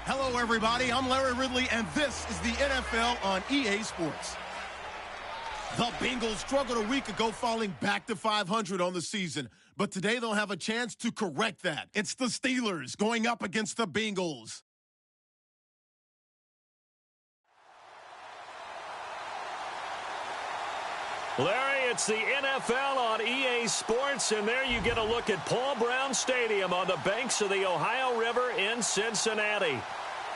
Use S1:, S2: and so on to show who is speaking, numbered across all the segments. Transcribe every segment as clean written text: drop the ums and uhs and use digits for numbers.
S1: Hello, everybody. I'm Larry Ridley, and this is the NFL on EA Sports. The Bengals struggled a week ago, falling back to 500 on the season. But today they'll have a chance to correct that. It's the Steelers going up against the Bengals.
S2: Larry, it's the NFL on EA Sports, and there you get a look at Paul Brown Stadium on the banks of the Ohio River in Cincinnati.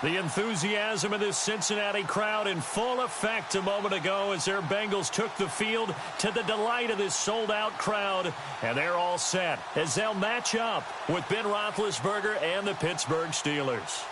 S2: The enthusiasm of this Cincinnati crowd in full effect a moment ago as their Bengals took the field to the delight of this sold-out crowd. And they're all set as they'll match up with Ben Roethlisberger and the Pittsburgh Steelers.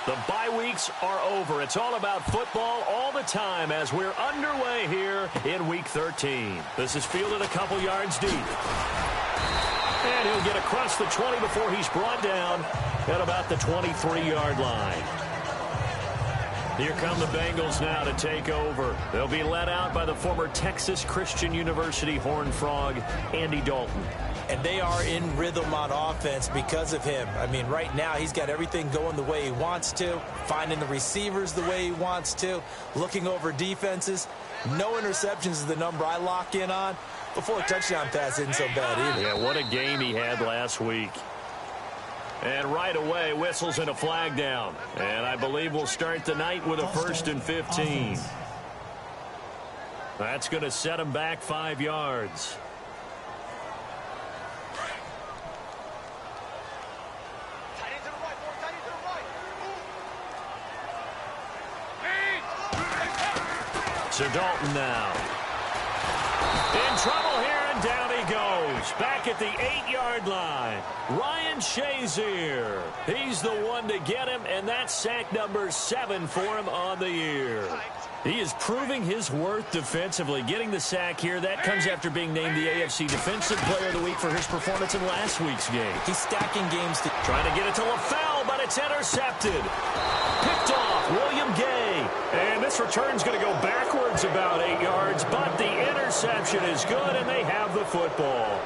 S2: The bye weeks are over. It's all about football all the time as we're underway here in Week 13. This is fielded a couple yards deep. And he'll get across the 20 before he's brought down at about the 23-yard line. Here come the Bengals now to take over. They'll be led out by the former Texas Christian University Horned Frog, Andy Dalton.
S3: And they are in rhythm on offense because of him. I mean, right now he's got everything going the way he wants to, finding the receivers the way he wants to, looking over defenses. No interceptions is the number I lock in on. Before a touchdown pass isn't so bad either.
S2: Yeah, what a game he had last week. And right away, whistles and a flag down. And I believe we'll start the night with a 1st and 15. That's going to set him back 5 yards. So Dalton now. In trouble here, and down he goes. Back at the 8-yard line. Ryan Shazier. He's the one to get him, and that's sack number 7 for him on the year. He is proving his worth defensively. Getting the sack here, that comes after being named the AFC Defensive Player of the Week for his performance in last week's game.
S3: He's stacking games.
S2: Trying to get it to LaFell, but it's intercepted. Picked off, William Gay. And this return's going to go backwards about 8 yards, but the interception is good, and they have the football.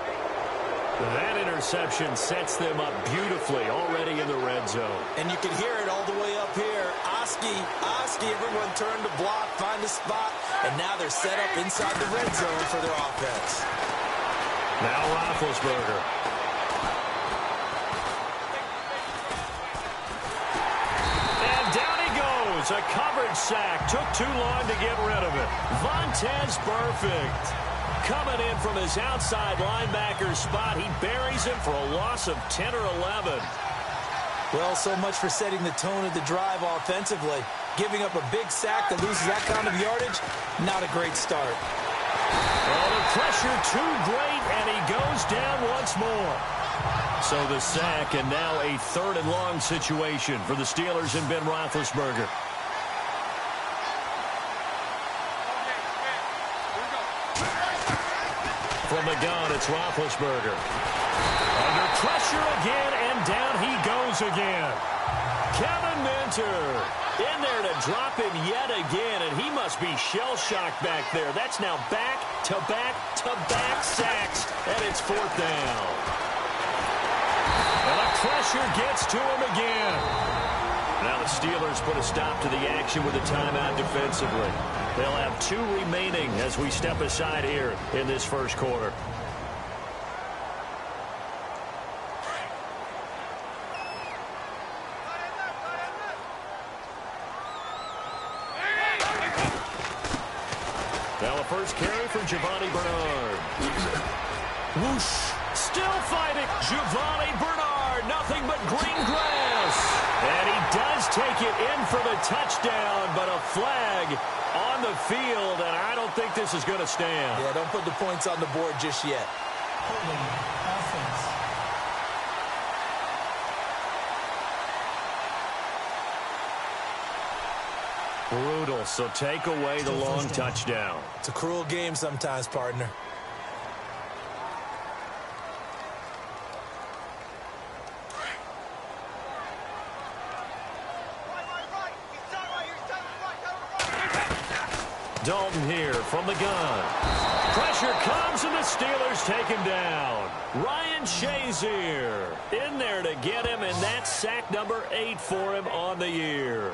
S2: That interception sets them up beautifully already in the red zone.
S3: And you can hear it all the way up here. Oski, everyone turned to block, find a spot, and now they're set up inside the red zone for their offense.
S2: Now Roethlisberger. And down he goes. A coverage sack. Took too long to get rid of it. Vontaze Burfict. Coming in from his outside linebacker spot. He buries him for a loss of 10 or 11.
S3: Well, so much for setting the tone of the drive offensively. Giving up a big sack that loses that kind of yardage, not a great start.
S2: Well, the pressure too great, and he goes down once more. So the sack, and now a 3rd and long situation for the Steelers and Ben Roethlisberger. From the gun, it's Roethlisberger. Under pressure again, and down he goes again. Kevin Minter in there to drop him yet again, and he must be shell-shocked back there. That's now back-to-back-to-back sacks, and it's 4th down. And the pressure gets to him again. Now the Steelers put a stop to the action with a timeout defensively. They'll have 2 remaining as we step aside here in this first quarter. Now a first carry for Giovanni Bernard. Whoosh. Still fighting. Giovanni Bernard yard, nothing but green grass. And he does take it in for the touchdown, but a flag on the field, and I don't think this is going to stand.
S3: Yeah, don't put the points on the board just yet.
S4: Holding offense.
S2: Brutal, so take away the long touchdown.
S3: It's a cruel game sometimes, partner.
S2: Dalton here from the gun. Pressure comes, and the Steelers take him down. Ryan Shazier in there to get him, and that's sack number 8 for him on the year.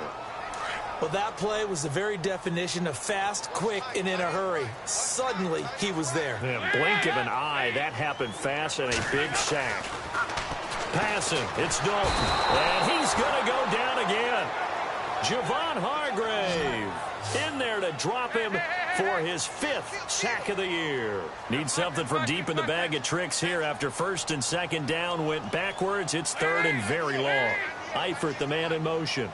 S3: Well, that play was the very definition of fast, quick, and in a hurry. Suddenly, he was there.
S2: Yeah, blink of an eye, that happened fast, and a big sack. Passing, it's Dalton, and he's going to go down again. Javon Hargrave in there to drop him for his 5th sack of the year. Need something from deep in the bag of tricks here after 1st and 2nd down went backwards. It's 3rd and very long. Eifert, the man in motion.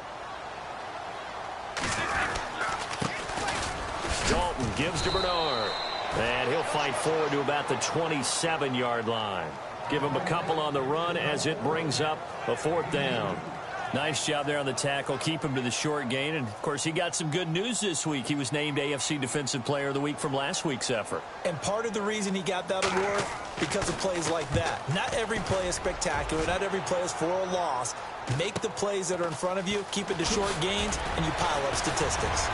S2: Dalton gives to Bernard, and he'll fight forward to about the 27-yard line. Give him a couple on the run as it brings up a 4th down. Nice job there on the tackle. Keep him to the short gain. And, of course, he got some good news this week. He was named AFC Defensive Player of the Week from last week's effort.
S3: And part of the reason he got that award, because of plays like that. Not every play is spectacular. Not every play is for a loss. Make the plays that are in front of you, keep it to short gains, and you pile up statistics.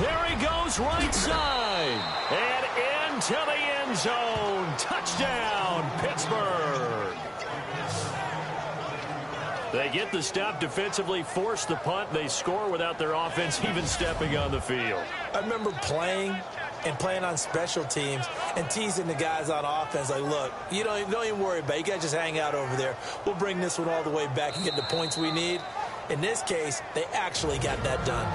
S2: There he goes right side. And into the end zone. Touchdown, Pittsburgh. They get the stop defensively, force the punt. They score without their offense even stepping on the field.
S3: I remember playing on special teams and teasing the guys on offense like, look, you don't even worry about it. You guys just hang out over there. We'll bring this one all the way back and get the points we need. In this case, they actually got that done.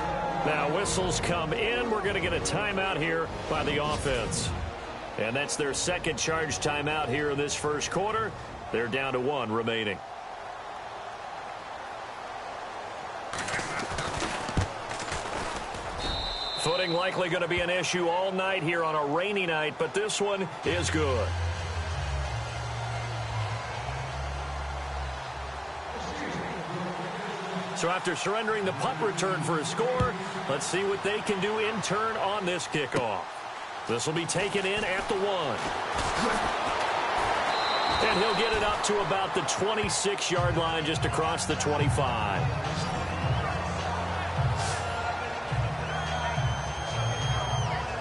S2: Now whistles come in. We're going to get a timeout here by the offense. And that's their 2nd charge timeout here in this 1st quarter. They're down to 1 remaining. Footing likely going to be an issue all night here on a rainy night, but this one is good. So after surrendering the punt return for a score, let's see what they can do in turn on this kickoff. This will be taken in at the 1. And he'll get it up to about the 26-yard line, just across the 25.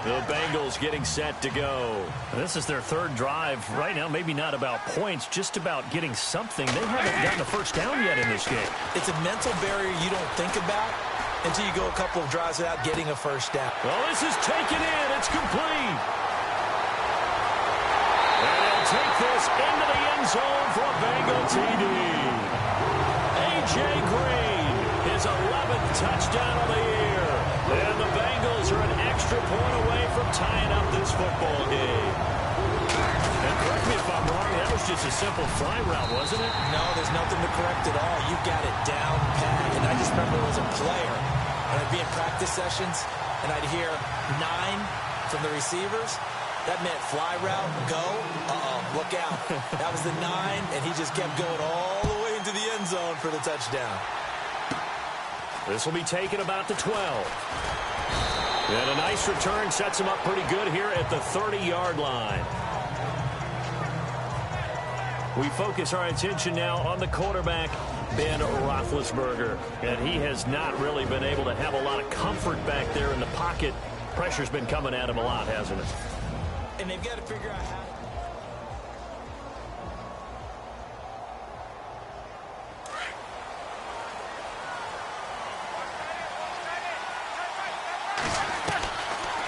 S2: The Bengals getting set to go. This is their 3rd drive right now. Maybe not about points, just about getting something. They haven't gotten a 1st down yet in this game.
S3: It's a mental barrier you don't think about until you go a couple of drives without getting a 1st down.
S2: Well, this is taken in. It's complete. And he'll take this into the end zone for a Bengal TD. A.J. Green, his 11th touchdown of the year. And the Bengals are an extra point away from tying up this football game. And correct me if I'm wrong, that was just a simple fly route, wasn't it?
S3: No, there's nothing to correct at all. You got it down pat. And I just remember as a player, and I'd be in practice sessions, and I'd hear 9 from the receivers. That meant fly route, go, look out. That was the 9, and he just kept going all the way into the end zone for the touchdown.
S2: This will be taken about the 12. And a nice return sets him up pretty good here at the 30-yard line. We focus our attention now on the quarterback, Ben Roethlisberger. And he has not really been able to have a lot of comfort back there in the pocket. Pressure's been coming at him a lot, hasn't it?
S3: And they've got to figure out how.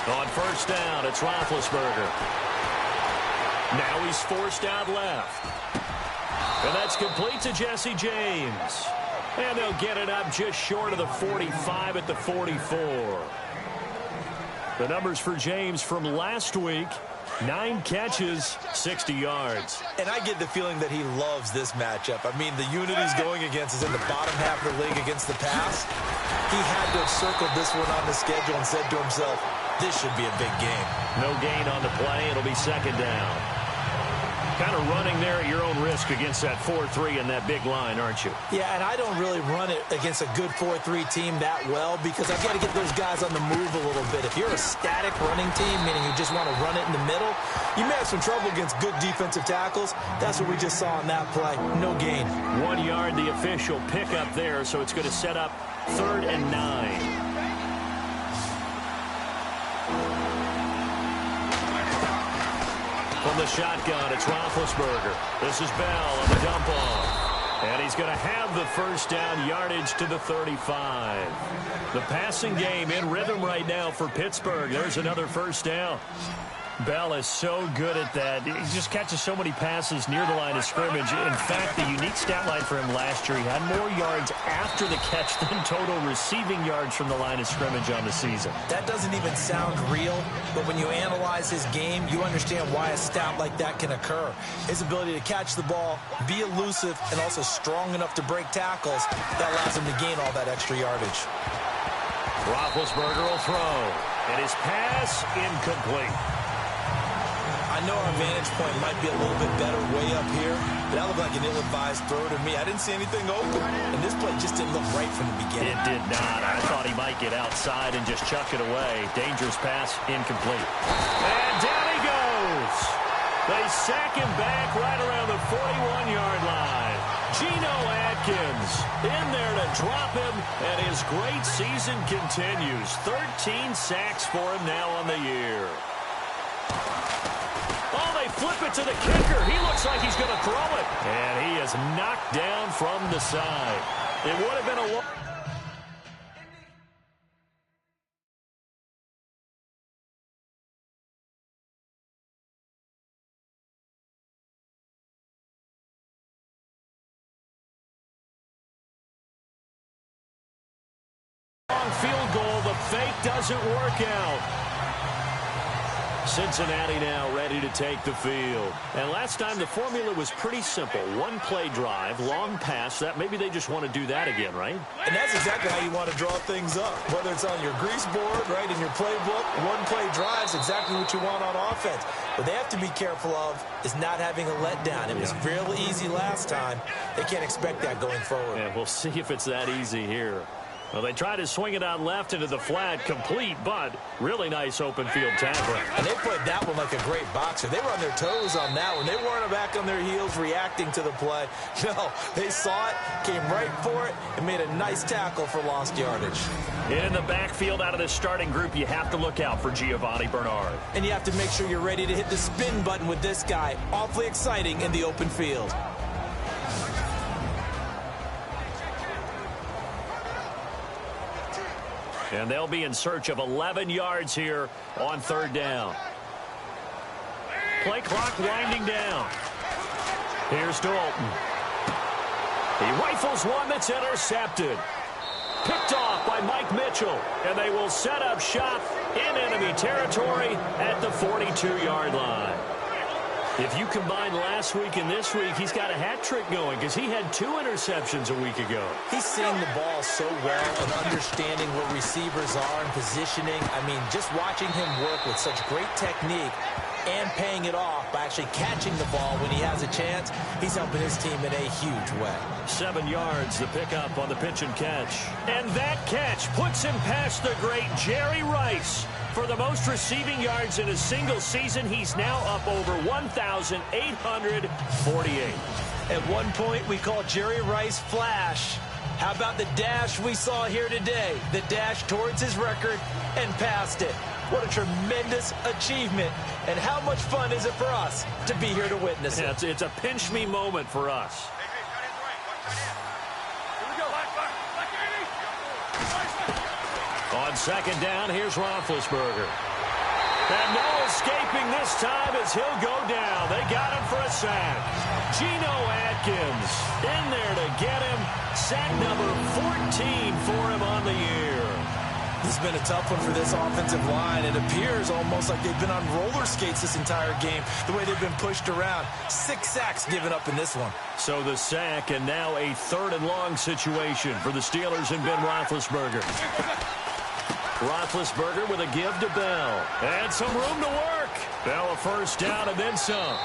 S2: On 1st down, it's Roethlisberger. Now he's forced out left. And that's complete to Jesse James. And they'll get it up just short of the 45 at the 44. The numbers for James from last week, 9 catches, 60 yards.
S3: And I get the feeling that he loves this matchup. I mean, the unit he's going against is in the bottom half of the league against the pass. He had to have circled this one on the schedule and said to himself, this should be a big game.
S2: No gain on the play. It'll be second down. Kind of running there at your own risk against that 4-3 and that big line, aren't you?
S3: Yeah, and I don't really run it against a good 4-3 team that well because I've got to get those guys on the move a little bit. If you're a static running team, meaning you just want to run it in the middle, you may have some trouble against good defensive tackles. That's what we just saw on that play. No gain.
S2: 1 yard, the official pickup there, so it's going to set up 3rd and 9. From the shotgun, it's Roethlisberger. This is Bell on the dump off. And he's going to have the first down, yardage to the 35. The passing game in rhythm right now for Pittsburgh. There's another first down. Bell is so good at that. He just catches so many passes near the line of scrimmage. In fact, the unique stat line for him last year, he had more yards after the catch than total receiving yards from the line of scrimmage on the season.
S3: That doesn't even sound real, but when you analyze his game, you understand why a stat like that can occur. His ability to catch the ball, be elusive, and also strong enough to break tackles, that allows him to gain all that extra yardage.
S2: Roethlisberger will throw, and his pass incomplete.
S3: I know our vantage point might be a little bit better way up here, but that looked like an ill-advised throw to me. I didn't see anything open, and this play just didn't look right from the beginning.
S2: It did not. I thought he might get outside and just chuck it away. Dangerous pass, incomplete. And down he goes. They sack him back right around the 41-yard line. Geno Atkins in there to drop him, and his great season continues. 13 sacks for him now on the year. Oh, they flip it to the kicker. He looks like he's going to throw it. And he is knocked down from the side. It would have been a long... field goal. The fake doesn't work out. Cincinnati now ready to take the field. And last time the formula was pretty simple. One play drive, long pass. That maybe they just want to do that again, right?
S3: And that's exactly how you want to draw things up. Whether it's on your grease board, right, in your playbook, one play drive is exactly what you want on offense. What they have to be careful of is not having a letdown. It was real easy last time. They can't expect that going forward.
S2: Yeah, we'll see if it's that easy here. Well, they try to swing it out left into the flat, complete, but really nice open field tackle.
S3: And they played that one like a great boxer. They were on their toes on that one. They weren't back on their heels reacting to the play. No, they saw it, came right for it, and made a nice tackle for lost yardage.
S2: In the backfield out of the starting group, you have to look out for Giovanni Bernard.
S3: And you have to make sure you're ready to hit the spin button with this guy. Awfully exciting in the open field.
S2: And they'll be in search of 11 yards here on 3rd down. Play clock winding down. Here's Dalton. He rifles one that's intercepted. Picked off by Mike Mitchell. And they will set up shop in enemy territory at the 42-yard line. If you combine last week and this week, he's got a hat trick going because he had 2 interceptions a week ago.
S3: He's seeing the ball so well and understanding where receivers are and positioning. I mean, just watching him work with such great technique and paying it off by actually catching the ball when he has a chance, he's helping his team in a huge way.
S2: 7 yards, the pickup on the pitch and catch. And that catch puts him past the great Jerry Rice. For the most receiving yards in a single season, he's now up over 1,848.
S3: At one point, we called Jerry Rice Flash. How about the dash we saw here today? The dash towards his record and past it. What a tremendous achievement. And how much fun is it for us to be here to witness it?
S2: It's a pinch-me moment for us. On 2nd down, here's Roethlisberger. And no escaping this time as he'll go down. They got him for a sack. Geno Atkins in there to get him. Sack number 14 for him on the year.
S3: This has been a tough one for this offensive line. It appears almost like they've been on roller skates this entire game, the way they've been pushed around. 6 sacks given up in this one.
S2: So the sack, and now a 3rd and long situation for the Steelers and Ben Roethlisberger. Roethlisberger with a give to Bell. And some room to work. Bell a first down and then some.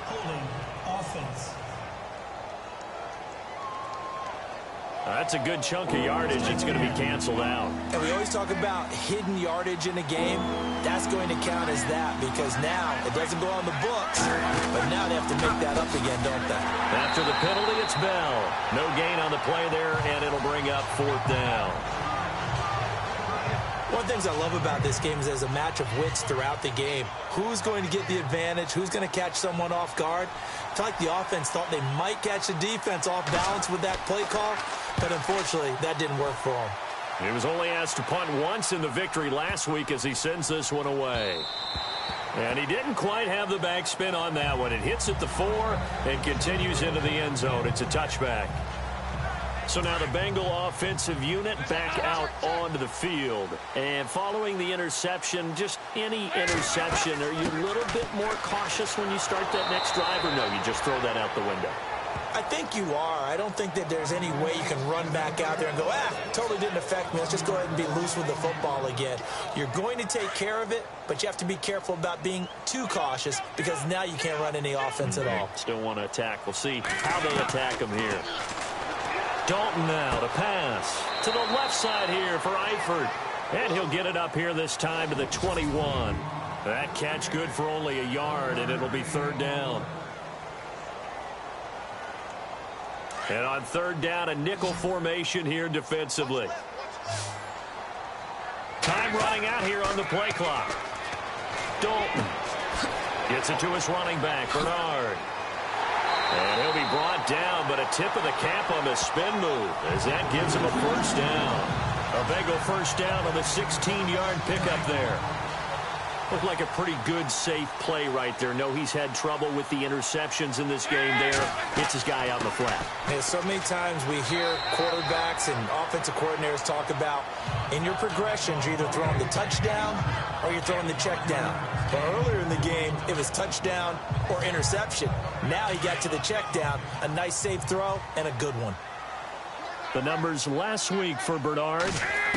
S4: Holding offense.
S2: That's a good chunk of yardage. It's going to be canceled out.
S3: And we always talk about hidden yardage in a game. That's going to count as that because now it doesn't go on the books, but now they have to make that up again, don't they?
S2: After the penalty, it's Bell. No gain on the play there, and it'll bring up 4th down.
S3: One of the things I love about this game is there's a match of wits throughout the game. Who's going to get the advantage? Who's going to catch someone off guard? I feel like the offense thought they might catch the defense off balance with that play call, but unfortunately, that didn't work for him.
S2: He was only asked to punt once in the victory last week as he sends this one away. And he didn't quite have the backspin on that one. It hits at the 4 and continues into the end zone. It's a touchback. So now the Bengal offensive unit back out onto the field. And following the interception, just any interception, are you a little bit more cautious when you start that next drive, or no, you just throw that out the window?
S3: I think you are. I don't think that there's any way you can run back out there and go, totally didn't affect me. Let's just go ahead and be loose with the football again. You're going to take care of it, but you have to be careful about being too cautious because now you can't run any offense at all.
S2: Still want to attack. We'll see how they attack him here. Dalton now to pass to the left side here for Eifert. And he'll get it up here this time to the 21. That catch good for only a yard, and it'll be 3rd down. And on 3rd down, a nickel formation here defensively. Time running out here on the play clock. Dalton gets it to his running back, Bernard. And he'll be brought down, but a tip of the cap on the spin move as that gives him a first down. A Bengal first down on the 16-yard pickup there. Looked like a pretty good, safe play right there. No, he's had trouble with the interceptions in this game there. Hits his guy out in the flat.
S3: Yeah, so many times we hear quarterbacks and offensive coordinators talk about in your progressions, you're either throwing the touchdown or you're throwing the check down. But earlier in the game, it was touchdown or interception. Now he got to the check down, a nice safe throw, and a good one.
S2: The numbers last week for Bernard,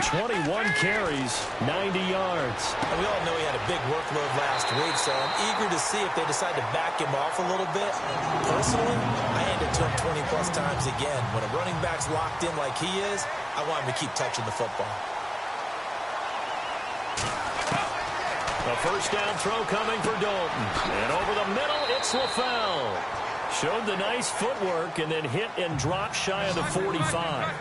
S2: 21 carries, 90 yards.
S3: And we all know he had a big workload last week, so I'm eager to see if they decide to back him off a little bit. Personally, I hand it to him 20-plus times again. When a running back's locked in like he is, I want him to keep touching the football.
S2: A first down throw coming for Dalton. And over the middle, it's LaFell. Showed the nice footwork and then hit and dropped shy of the 45.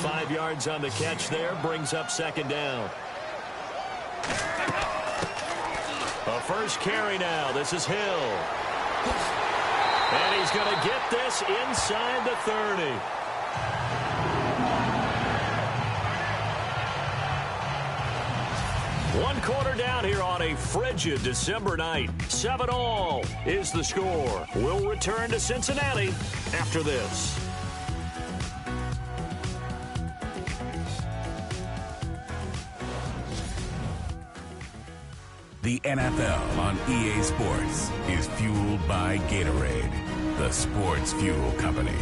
S2: 5 yards on the catch there, brings up 2nd down. A first carry now. This is Hill. And he's going to get this inside the 30. One quarter down here on a frigid December night. 7-all is the score. We'll return to Cincinnati after this.
S5: The NFL on EA Sports is fueled by Gatorade, the sports fuel company.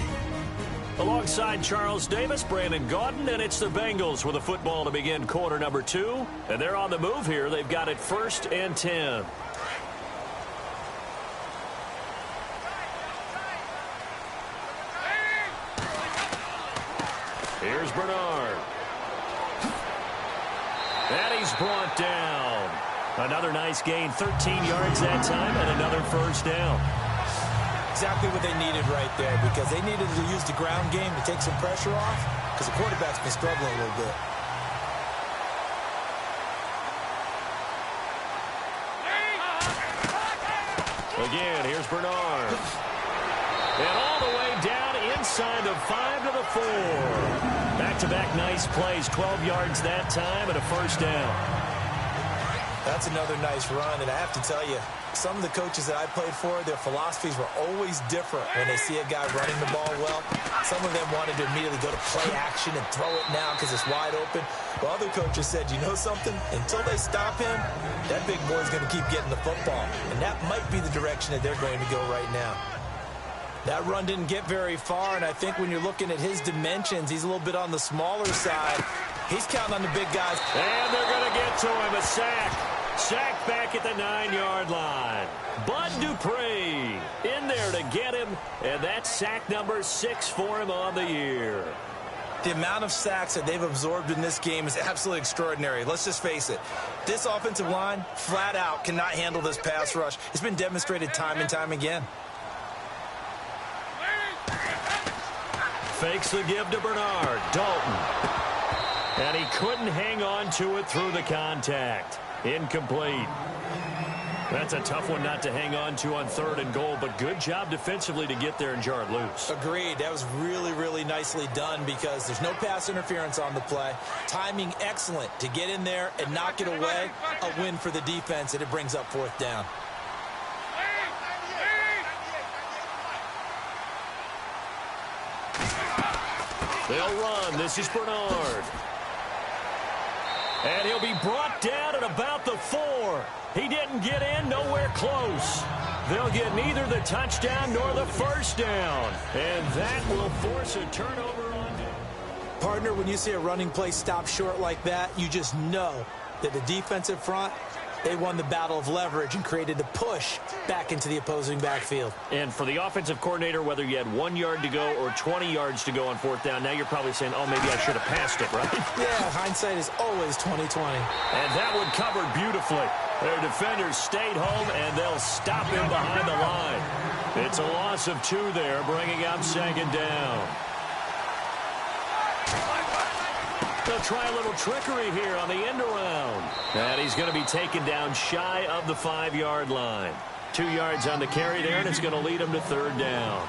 S2: Alongside Charles Davis, Brandon Gaudin, and it's the Bengals with a football to begin quarter number 2. And they're on the move here. They've got it 1st and 10. Here's Bernard. And he's brought down. Another nice gain, 13 yards that time, and another first down.
S3: Exactly what they needed right there, because they needed to use the ground game to take some pressure off, because the quarterback's been struggling a little bit.
S2: Again, here's Bernard. And all the way down inside the 5 to the 4. Back-to-back nice plays, 12 yards that time, and a first down.
S3: That's another nice run, and I have to tell you, some of the coaches that I played for, their philosophies were always different when they see a guy running the ball well. Some of them wanted to immediately go to play action and throw it now because it's wide open. While other coaches said, you know something? Until they stop him, that big boy's going to keep getting the football. And that might be the direction that they're going to go right now. That run didn't get very far, and I think when you're looking at his dimensions, he's a little bit on the smaller side. He's counting on the big guys.
S2: And they're going to get to him. A sack. Sack back at the 9-yard line. Bud Dupree in there to get him, and that's sack number 6 for him on the year.
S3: The amount of sacks that they've absorbed in this game is absolutely extraordinary. Let's just face it. This offensive line, flat out, cannot handle this pass rush. It's been demonstrated time and time again.
S2: Fakes the give to Bernard. Dalton. And he couldn't hang on to it through the contact. Incomplete. That's a tough one not to hang on to on 3rd and goal, but good job defensively to get there and jar it loose.
S3: Agreed. That was really, really nicely done because there's no pass interference on the play. Timing excellent to get in there and knock it away. A win for the defense, and it brings up 4th down.
S2: They'll run. This is Bernard. And he'll be brought down at about the 4. He didn't get in, nowhere close. They'll get neither the touchdown nor the first down. And that will force a turnover on.
S3: Partner, when you see a running play stop short like that, you just know that the defensive front, they won the battle of leverage and created a push back into the opposing backfield.
S2: And for the offensive coordinator, whether you had 1 yard to go or 20 yards to go on 4th down, now you're probably saying, oh, maybe I should have passed it, right?
S3: Yeah, hindsight is always 20/20.
S2: And that one covered beautifully. Their defenders stayed home, and they'll stop him behind the line. It's a loss of 2 there, bringing up 2nd down. They'll try a little trickery here on the end around. And he's going to be taken down shy of the 5-yard line. 2 yards on the carry there, and it's going to lead him to 3rd down.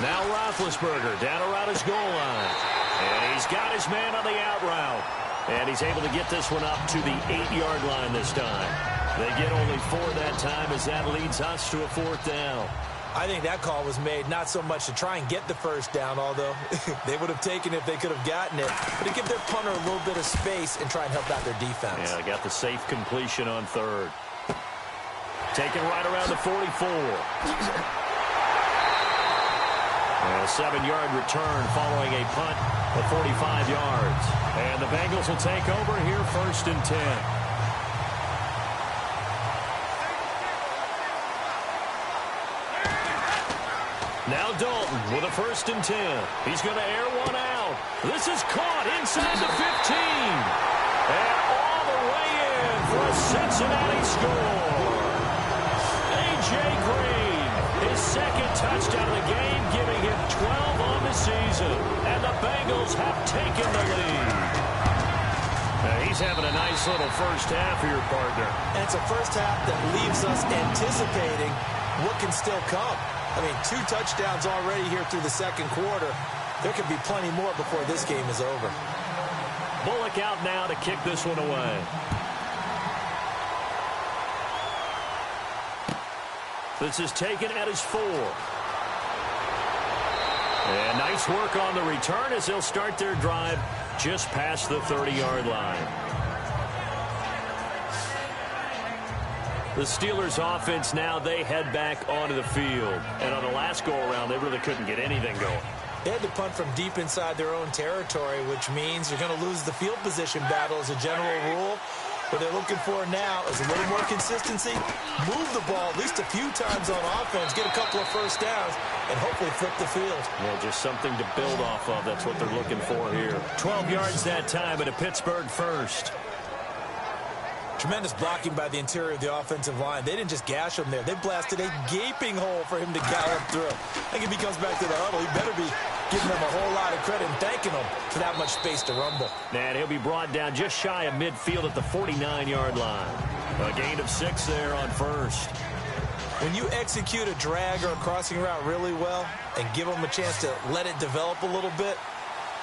S2: Now Roethlisberger down around his goal line. And he's got his man on the out route. And he's able to get this one up to the 8-yard line this time. They get only 4 that time as that leads us to a 4th down.
S3: I think that call was made not so much to try and get the first down, although they would have taken it if they could have gotten it, but to give their punter a little bit of space and try and help out their defense.
S2: Yeah, got the safe completion on 3rd. Taken right around the 44. And a 7-yard return following a punt of 45 yards. And the Bengals will take over here 1st and 10. Now Dalton with a 1st and 10. He's going to air one out. This is caught inside the 15. And all the way in for a Cincinnati score. A.J. Green, his 2nd touchdown of the game, giving him 12 on the season. And the Bengals have taken the lead. Now he's having a nice little first half here, partner.
S3: And it's a first half that leaves us anticipating what can still come. I mean, 2 touchdowns already here through the 2nd quarter. There could be plenty more before this game is over.
S2: Bullock out now to kick this one away. This is taken at his 4. And nice work on the return as they'll start their drive just past the 30-yard line. The Steelers offense now, they head back onto the field. And on the last go-around, they really couldn't get anything going.
S3: They had to punt from deep inside their own territory, which means you're going to lose the field position battle as a general rule. What they're looking for now is a little more consistency, move the ball at least a few times on offense, get a couple of first downs, and hopefully flip the field.
S2: Yeah, just something to build off of. That's what they're looking for here. 12 yards that time at a Pittsburgh 1st.
S3: Tremendous blocking by the interior of the offensive line. They didn't just gash him there. They blasted a gaping hole for him to gallop through. I think if he comes back to the huddle, he better be giving them a whole lot of credit and thanking them for that much space to rumble.
S2: And he'll be brought down just shy of midfield at the 49-yard line. A gain of 6 there on 1st.
S3: When you execute a drag or a crossing route really well and give them a chance to let it develop a little bit,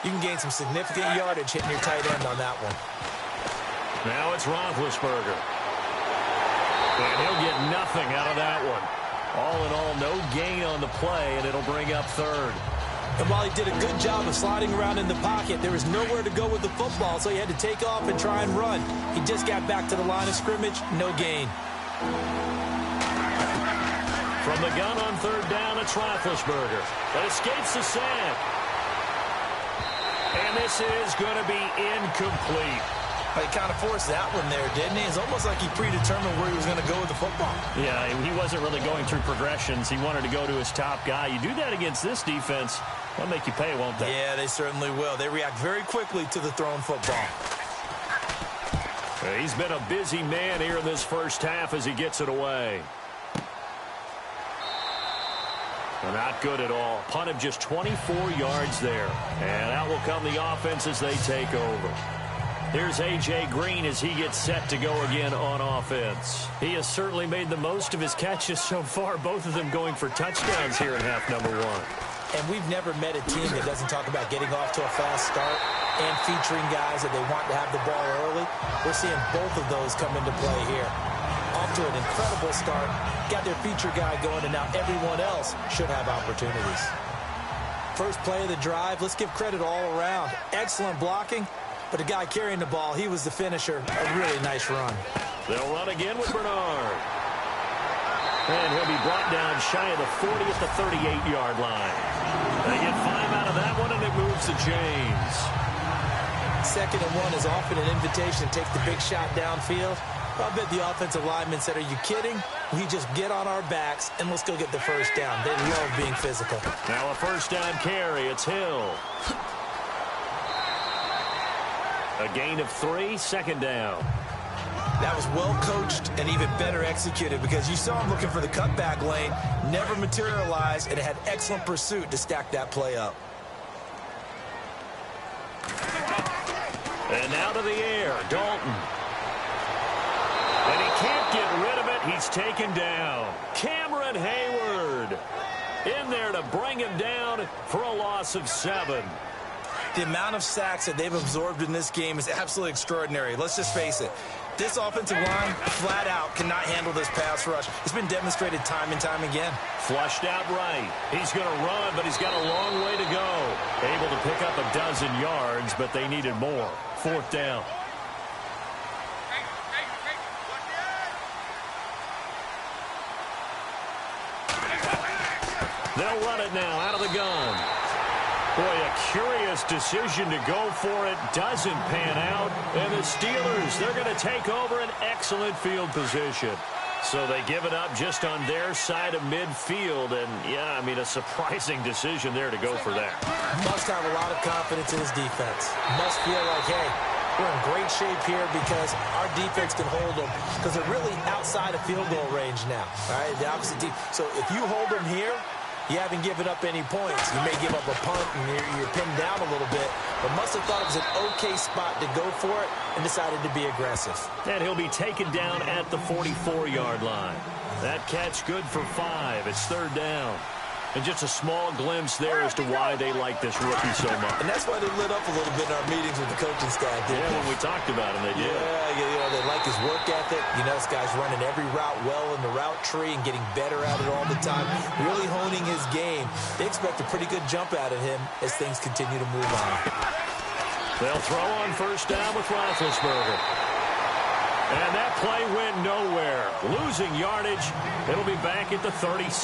S3: you can gain some significant yardage hitting your tight end on that one.
S2: Now it's Roethlisberger. And he'll get nothing out of that one. All in all, no gain on the play, and it'll bring up third.
S3: And while he did a good job of sliding around in the pocket, there was nowhere to go with the football, so he had to take off and try and run. He just got back to the line of scrimmage, no gain.
S2: From the gun on third down, it's Roethlisberger. But escapes the sack. And this is going to be incomplete.
S3: He kind of forced that one there, didn't he? It's almost like he predetermined where he was going to go with the football.
S2: Yeah, he wasn't really going through progressions. He wanted to go to his top guy. You do that against this defense, they'll make you pay, won't they?
S3: Yeah, they certainly will. They react very quickly to the thrown football.
S2: He's been a busy man here in this first half as he gets it away. Not good at all. Punt of just 24 yards there. And out will come the offense as they take over. Here's A.J. Green as he gets set to go again on offense. He has certainly made the most of his catches so far, both of them going for touchdowns here in half number one.
S3: And we've never met a team that doesn't talk about getting off to a fast start and featuring guys that they want to have the ball early. We're seeing both of those come into play here. Off to an incredible start, got their feature guy going, and now everyone else should have opportunities. First play of the drive, let's give credit all around. Excellent blocking, but the guy carrying the ball, he was the finisher. A really nice run.
S2: They'll run again with Bernard. And he'll be brought down shy of the 40 at the 38-yard line. They get 5 out of that one, and it moves to James.
S3: 2nd and 1 is often an invitation to take the big shot downfield. I bet the offensive lineman said, are you kidding? We just get on our backs, and let's go get the first down. They love being physical.
S2: Now a first down carry. It's Hill. A gain of 3, 2nd down.
S3: That was well coached and even better executed because you saw him looking for the cutback lane, never materialized, and had excellent pursuit to stack that play up.
S2: And now to the air, Dalton. And he can't get rid of it. He's taken down. Cameron Hayward in there to bring him down for a loss of 7.
S3: The amount of sacks that they've absorbed in this game is absolutely extraordinary. Let's just face it. This offensive line, flat out, cannot handle this pass rush. It's been demonstrated time and time again.
S2: Flushed out right. He's going to run, but he's got a long way to go. Able to pick up a dozen yards, but they needed more. 4th down. They'll run it now out of the gun. Boy, a curious decision to go for it. Doesn't pan out. And the Steelers, they're going to take over an excellent field position. So they give it up just on their side of midfield. And, yeah, I mean, a surprising decision there to go for that.
S3: Must have a lot of confidence in his defense. Must feel like, hey, we're in great shape here because our defense can hold them because they're really outside of field goal range now. All right, the opposite team. So if you hold them here, you haven't given up any points. You may give up a punt and you're pinned down a little bit, but must have thought it was an okay spot to go for it and decided to be aggressive.
S2: And he'll be taken down at the 44-yard line. That catch good for 5. It's 3rd down. And just a small glimpse there as to why they like this rookie so much.
S3: And that's why they lit up a little bit in our meetings with the coaching staff.
S2: Yeah, when we talked about him, they did.
S3: Yeah, you know, they like his work ethic. You know, this guy's running every route well in the route tree and getting better at it all the time, really honing his game. They expect a pretty good jump out of him as things continue to move on.
S2: They'll throw on first down with Roethlisberger. And that play went nowhere. Losing yardage. It'll be back at the 36.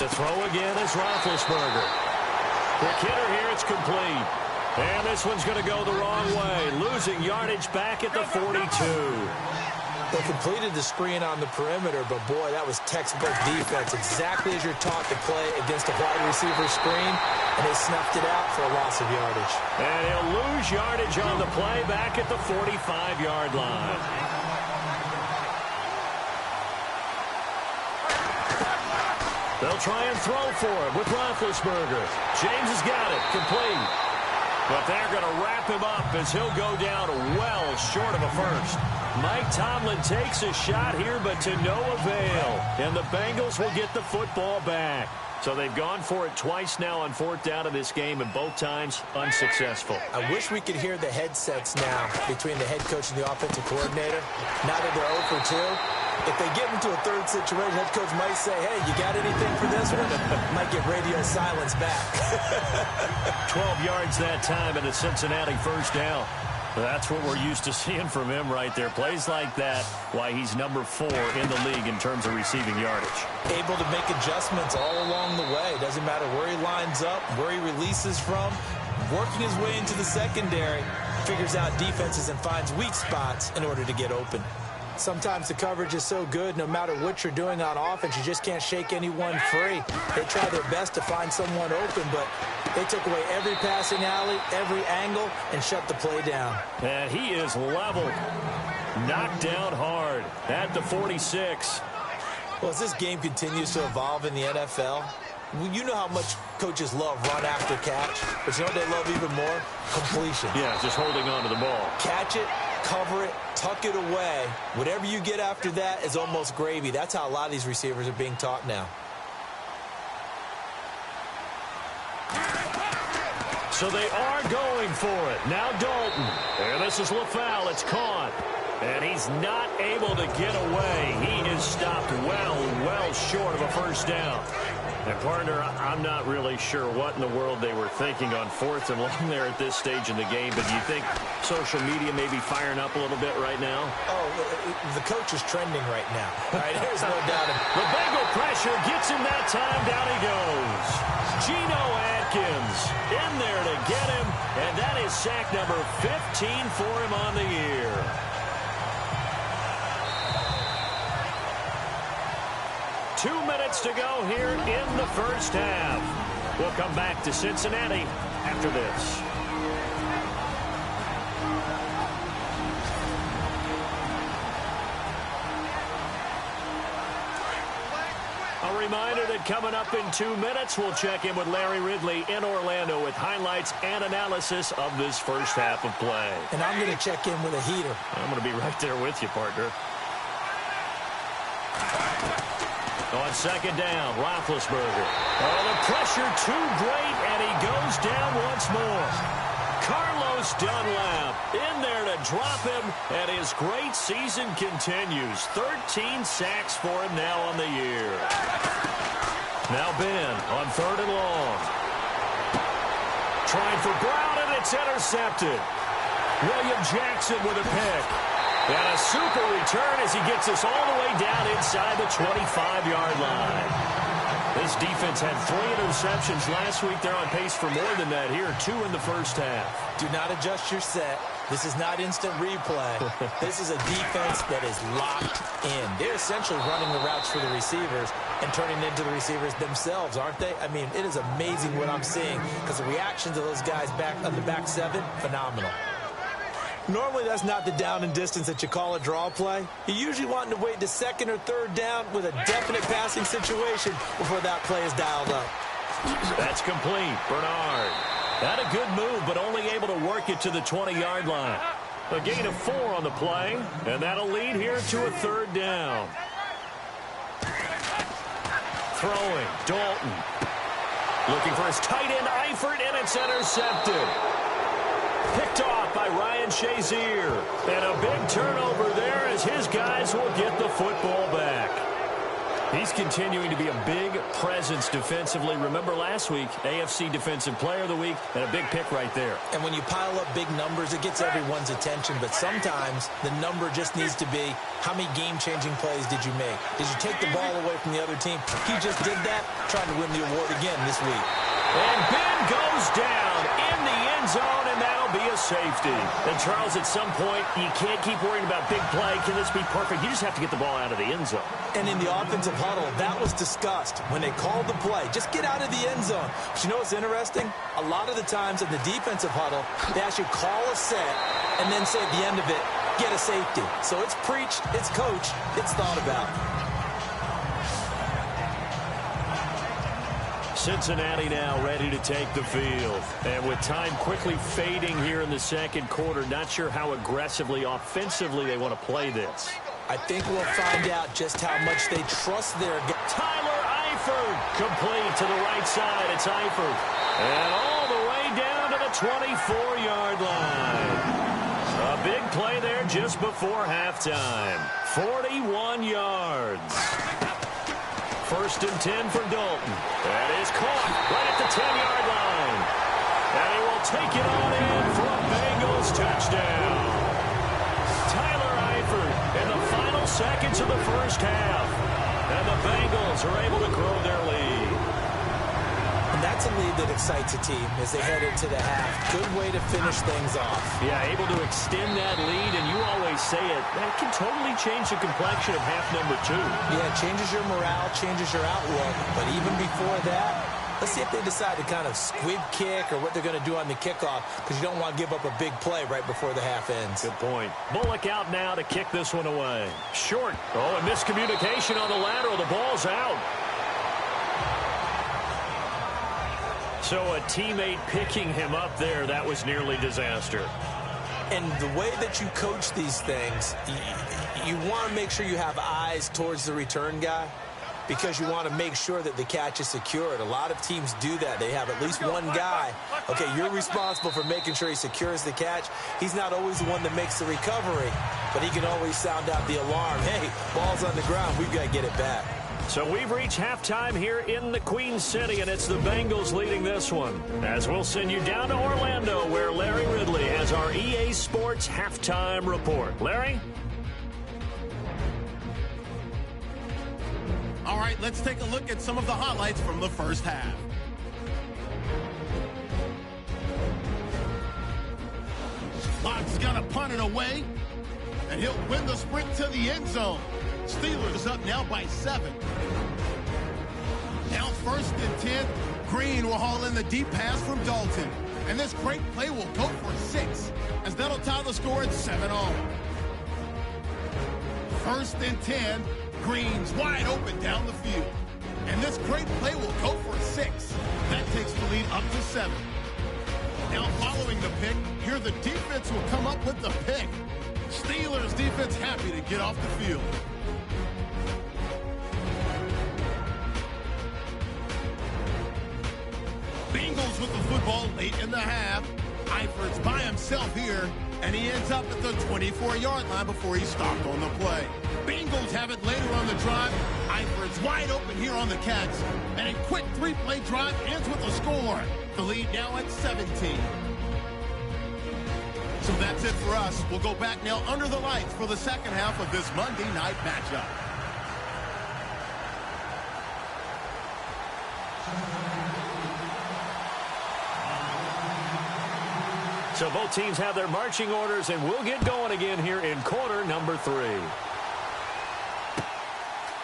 S2: To throw again is Roethlisberger. Quick hitter here, it's complete. And this one's going to go the wrong way. Losing yardage back at the 42.
S3: They completed the screen on the perimeter, but boy, that was textbook defense. Exactly as you're taught to play against a wide receiver screen, and they snuffed it out for a loss of yardage.
S2: And he'll lose yardage on the play back at the 45-yard line. They'll try and throw for it with Roethlisberger. James has got it. Complete. But they're going to wrap him up as he'll go down well short of a first. Mike Tomlin takes a shot here, but to no avail. And the Bengals will get the football back. So they've gone for it twice now on fourth down in this game, and both times unsuccessful.
S3: I wish we could hear the headsets now between the head coach and the offensive coordinator. Now that they're 0 for 2, if they get into a third situation, head coach might say, hey, you got anything for this one? Might get radio silence back.
S2: 12 yards that time and a Cincinnati first down. That's what we're used to seeing from him right there. Plays like that, why he's number 4 in the league in terms of receiving yardage.
S3: Able to make adjustments all along the way. Doesn't matter where he lines up, where he releases from. Working his way into the secondary, figures out defenses and finds weak spots in order to get open. Sometimes the coverage is so good, no matter what you're doing on offense, you just can't shake anyone free. They try their best to find someone open, but they took away every passing alley, every angle, and shut the play down.
S2: And he is leveled. Knocked down hard at the 46.
S3: Well, as this game continues to evolve in the NFL, you know how much coaches love run after catch, but you know what they love even more? Completion.
S2: Yeah, just holding on to the ball.
S3: Catch it, cover it, tuck it away. Whatever you get after that is almost gravy. That's how a lot of these receivers are being taught now.
S2: So they are going for it. Now Dalton. And this is LaFowl. It's caught. And he's not able to get away. He is stopped well short of a first down. And, partner, I'm not really sure what in the world they were thinking on fourth and long there at this stage in the game. But do you think social media may be firing up a little bit right now?
S3: Oh, the coach is trending right now. All right, there's no doubt.
S2: The Bengal pressure gets him that time. Down he goes. Geno Atkins in there to get him. And that is sack number 15 for him on the year. Two minutes to go here in the first half. We'll come back to Cincinnati after this. A reminder that coming up in 2 minutes, we'll check in with Larry Ridley in Orlando with highlights and analysis of this first half of play.
S3: And I'm going to check in with a heater.
S2: I'm going to be right there with you, partner. On second down, Roethlisberger. Oh, the pressure too great, and he goes down once more. Carlos Dunlap in there to drop him, and his great season continues. 13 sacks for him now on the year. Now Ben on third and long. Trying for Brown, and it's intercepted. William Jackson with a pick. And a super return as he gets us all the way down inside the 25-yard line. This defense had 3 interceptions last week. They're on pace for more than that here, 2 in the first half.
S3: Do not adjust your set. This is not instant replay. This is a defense that is locked in. They're essentially running the routes for the receivers and turning into the receivers themselves, aren't they? I mean, it is amazing what I'm seeing because the reactions of those guys back on the back seven, phenomenal. Normally, that's not the down and distance that you call a draw play. You usually want to wait to second or third down with a definite passing situation before that play is dialed up.
S2: That's complete. Bernard. Had a good move, but only able to work it to the 20-yard line. A gain of 4 on the play, and that'll lead here to a third down. Throwing. Dalton. Looking for his tight end, Eifert, and it's intercepted. Picked off by Ryan Shazier. And a big turnover there as his guys will get the football back. He's continuing to be a big presence defensively. Remember last week, AFC Defensive Player of the Week, and a big pick right there.
S3: And when you pile up big numbers, it gets everyone's attention. But sometimes the number just needs to be, how many game-changing plays did you make? Did you take the ball away from the other team? He just did that, trying to win the award again this week.
S2: And Ben goes down in the end zone, and that'll be a safety. And, Charles, at some point, you can't keep worrying about big play. Can this be perfect? You just have to get the ball out of the end zone.
S3: And in the offensive huddle, that was discussed when they called the play. Just get out of the end zone. But you know what's interesting? A lot of the times in the defensive huddle, they actually call a set and then say at the end of it, get a safety. So it's preached, it's coached, it's thought about.
S2: Cincinnati now ready to take the field. And with time quickly fading here in the second quarter, not sure how aggressively, offensively they want to play this.
S3: I think we'll find out just how much they trust their guy.
S2: Tyler Eifert, complete to the right side. It's Eifert. And all the way down to the 24-yard line. A big play there just before halftime. 41 yards. First and 10 for Dalton. That is caught right at the 10-yard line. And he will take it on in for a Bengals touchdown. Tyler Eifert in the final seconds of the first half. And the Bengals are able to grow their lead.
S3: And that's a lead that excites a team as they head into the half. Good way to finish things off.
S2: Yeah, able to extend that lead, and you always say it, that can totally change the complexion of half number 2.
S3: Yeah, it changes your morale, changes your outlook. But even before that, let's see if they decide to kind of squib kick or what they're going to do on the kickoff, because you don't want to give up a big play right before the half ends.
S2: Good point. Bullock out now to kick this one away. Short. Oh, and miscommunication on the lateral. The ball's out. So a teammate picking him up there, that was nearly disaster.
S3: And the way that you coach these things, you want to make sure you have eyes towards the return guy, because you want to make sure that the catch is secured. A lot of teams do that. They have at least one guy. Okay, you're responsible for making sure he secures the catch. He's not always the one that makes the recovery, but he can always sound out the alarm. Hey, ball's on the ground. We've got to get it back.
S2: So we've reached halftime here in the Queen City, and it's the Bengals leading this one. As we'll send you down to Orlando, where Larry Ridley has our EA Sports halftime report. Larry?
S1: All right, let's take a look at some of the highlights from the first half. Lock's gonna punt it away, and he'll win the sprint to the end zone. Steelers up now by 7. Now first and 10. Green will haul in the deep pass from Dalton. And this great play will go for 6, as that'll tie the score at 7-all. First and 10. Green's wide open down the field. And this great play will go for 6. That takes the lead up to 7. Now following the pick, here the defense will come up with the pick. Steelers defense happy to get off the field. Bengals with the football late in the half. Eifert's by himself here, and he ends up at the 24-yard line before he's stopped on the play. Bengals have it later on the drive. Eifert's wide open here on the catch, and a quick 3-play drive ends with a score. The lead now at 17. So that's it for us. We'll go back now under the lights for the second half of this Monday night matchup.
S2: So both teams have their marching orders, and we'll get going again here in quarter number 3.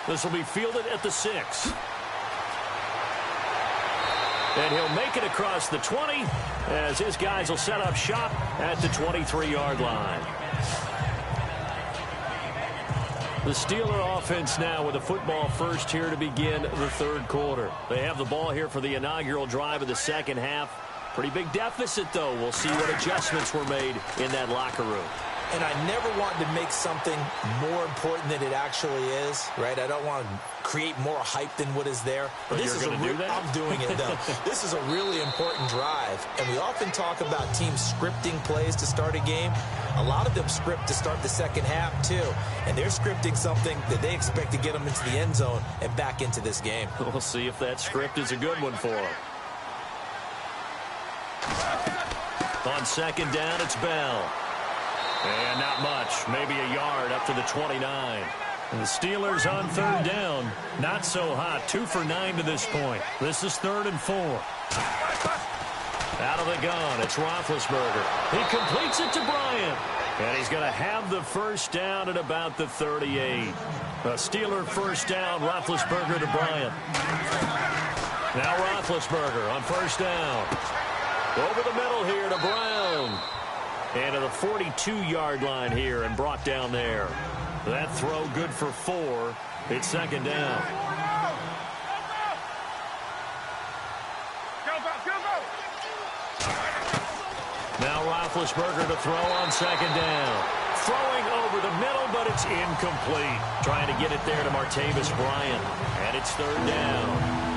S2: This will be fielded at the 6. And he'll make it across the 20 as his guys will set up shop at the 23-yard line. The Steeler offense now with the football first here to begin the third quarter. They have the ball here for the inaugural drive of the second half. Pretty big deficit, though. We'll see what adjustments were made in that locker room.
S3: And I never want to make something more important than it actually is, right? I don't want to create more hype than what is there.
S2: But this is going to do that?
S3: I'm doing it, though. This is a really important drive. And we often talk about teams scripting plays to start a game. A lot of them script to start the second half, too. And they're scripting something that they expect to get them into the end zone and back into this game.
S2: We'll see if that script is a good one for them. On second down, it's Bell. And not much, maybe a yard up to the 29. And the Steelers on third down, not so hot. 2 for 9 to this point. This is 3rd and 4. Out of the gun, it's Roethlisberger. He completes it to Bryant. And he's going to have the first down at about the 38. A Steeler first down, Roethlisberger to Bryant. Now Roethlisberger on first down. Over the middle here to Brown. And to the 42-yard line here and brought down there. That throw good for 4. It's second down. Roethlisberger to throw on second down. Throwing over the middle, but it's incomplete. Trying to get it there to Martavis Bryant. And it's third down.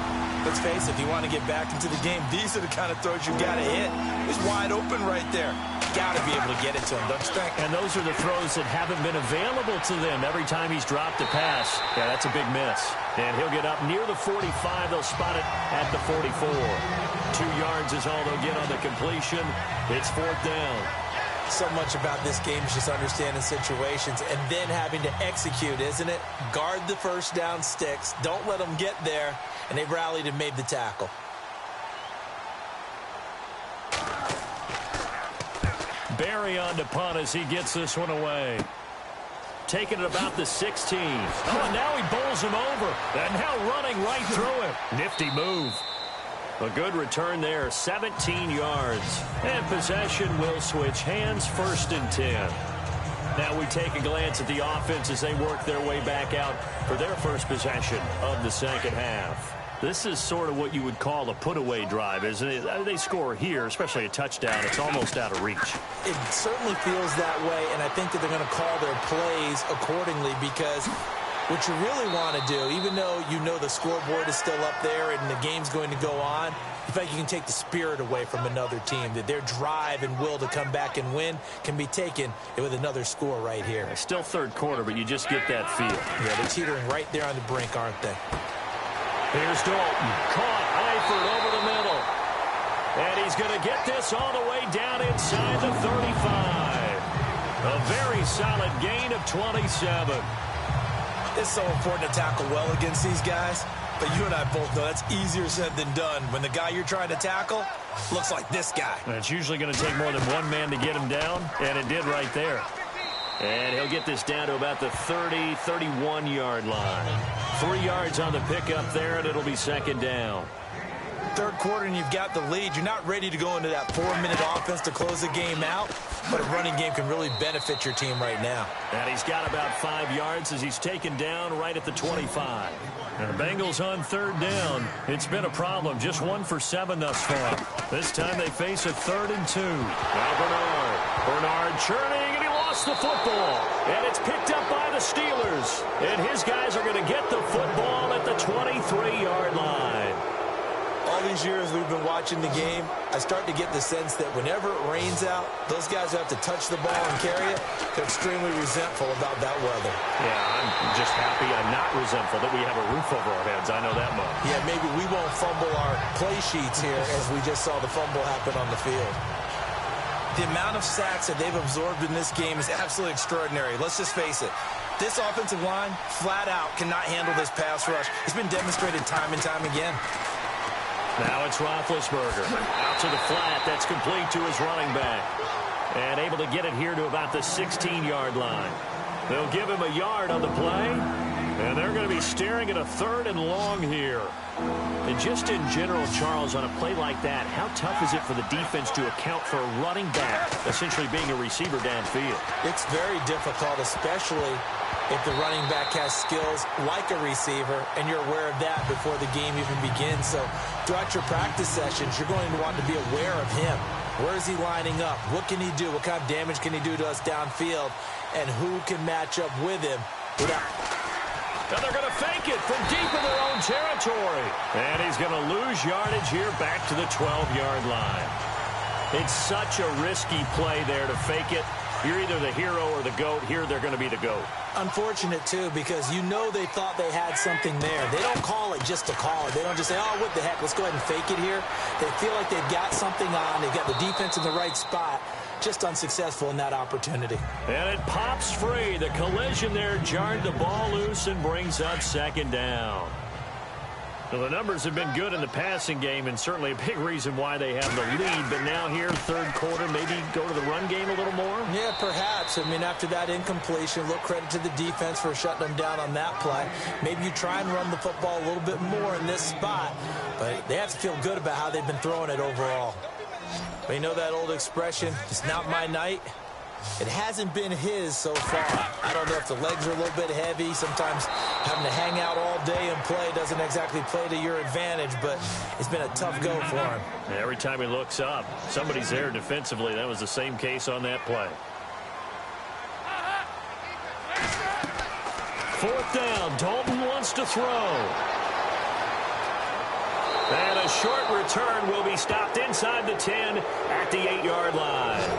S3: Let's face it, if you want to get back into the game, these are the kind of throws you got to hit. He's wide open right there. Got to be able to get it to him, don't you think?
S2: And those are the throws that haven't been available to them every time he's dropped a pass. Yeah, that's a big miss. And he'll get up near the 45. They'll spot it at the 44. 2 yards is all they'll get on the completion. It's fourth down.
S3: So much about this game is just understanding situations and then having to execute, isn't it? Guard the first down sticks. Don't let them get there. And they rallied and made the tackle.
S2: Barry on to punt as he gets this one away. Taking it about the 16. Oh, and now he bowls him over. And now running right through him. Nifty move. A good return there, 17 yards. And possession will switch hands, 1st and 10. Now we take a glance at the offense as they work their way back out for their first possession of the second half. This is sort of what you would call a put-away drive, isn't it? They score here, especially a touchdown. It's almost out of reach.
S3: It certainly feels that way, and I think that they're going to call their plays accordingly because what you really want to do, even though you know the scoreboard is still up there and the game's going to go on, in fact, you can take the spirit away from another team, that their drive and will to come back and win can be taken with another score right here.
S2: It's still third quarter, but you just get that feel.
S3: Yeah, they're teetering right there on the brink, aren't they?
S2: Here's Dalton. Caught. Eifert over the middle. And he's going to get this all the way down inside the 35. A very solid gain of 27.
S3: It's so important to tackle well against these guys. But you and I both know that's easier said than done. When the guy you're trying to tackle looks like this guy.
S2: And it's usually going to take more than one man to get him down, and it did right there. And he'll get this down to about the 30, 31-yard line. 3 yards on the pickup there, and it'll be second down.
S3: Third quarter, and you've got the lead. You're not ready to go into that 4-minute offense to close the game out, but a running game can really benefit your team right now.
S2: And he's got about 5 yards as he's taken down right at the 25. And the Bengals on third down. It's been a problem. Just 1 for 7 thus far. This time they face a 3rd and 2. Now Bernard. Bernard churning, and he lost the football. And it's picked up by the Steelers. And his guys are going to get the football at the 23-yard line.
S3: All these years we've been watching the game, I start to get the sense that whenever it rains out, those guys who have to touch the ball and carry it, they're extremely resentful about that weather.
S2: Yeah, I'm just happy I'm not resentful that we have a roof over our heads. I know that much.
S3: Yeah, maybe we won't fumble our play sheets here as we just saw the fumble happen on the field. The amount of sacks that they've absorbed in this game is absolutely extraordinary. Let's just face it. This offensive line, flat out, cannot handle this pass rush. It's been demonstrated time and time again.
S2: Now it's Roethlisberger. Out to the flat. That's complete to his running back. And able to get it here to about the 16-yard line. They'll give him a yard on the play. And they're going to be staring at a 3rd and long here. And just in general, Charles, on a play like that, how tough is it for the defense to account for a running back essentially being a receiver downfield?
S3: It's very difficult, especially if the running back has skills like a receiver, and you're aware of that before the game even begins. So throughout your practice sessions, you're going to want to be aware of him. Where is he lining up? What can he do? What kind of damage can he do to us downfield? And who can match up with him without...
S2: And they're going to fake it from deep in their own territory. And he's going to lose yardage here back to the 12-yard line. It's such a risky play there to fake it. You're either the hero or the GOAT. Here they're going to be the GOAT.
S3: Unfortunate, too, because you know they thought they had something there. They don't call it just to call it. They don't just say, oh, what the heck, let's go ahead and fake it here. They feel like they've got something on. They've got the defense in the right spot. Just unsuccessful in that opportunity.
S2: And it pops free. The collision there jarred the ball loose and brings up second down. Well, the numbers have been good in the passing game, and certainly a big reason why they have the lead. But now here, third quarter, maybe go to the run game a little more?
S3: Yeah, perhaps. I mean, after that incompletion, a little credit to the defense for shutting them down on that play. Maybe you try and run the football a little bit more in this spot. But they have to feel good about how they've been throwing it overall. But you know that old expression, it's not my night. It hasn't been his so far. I don't know if the legs are a little bit heavy. Sometimes having to hang out all day and play doesn't exactly play to your advantage, but it's been a tough go for him.
S2: Every time he looks up, somebody's there defensively. That was the same case on that play. Fourth down. Dalton wants to throw. And a short return will be stopped inside the 10 at the 8-yard line.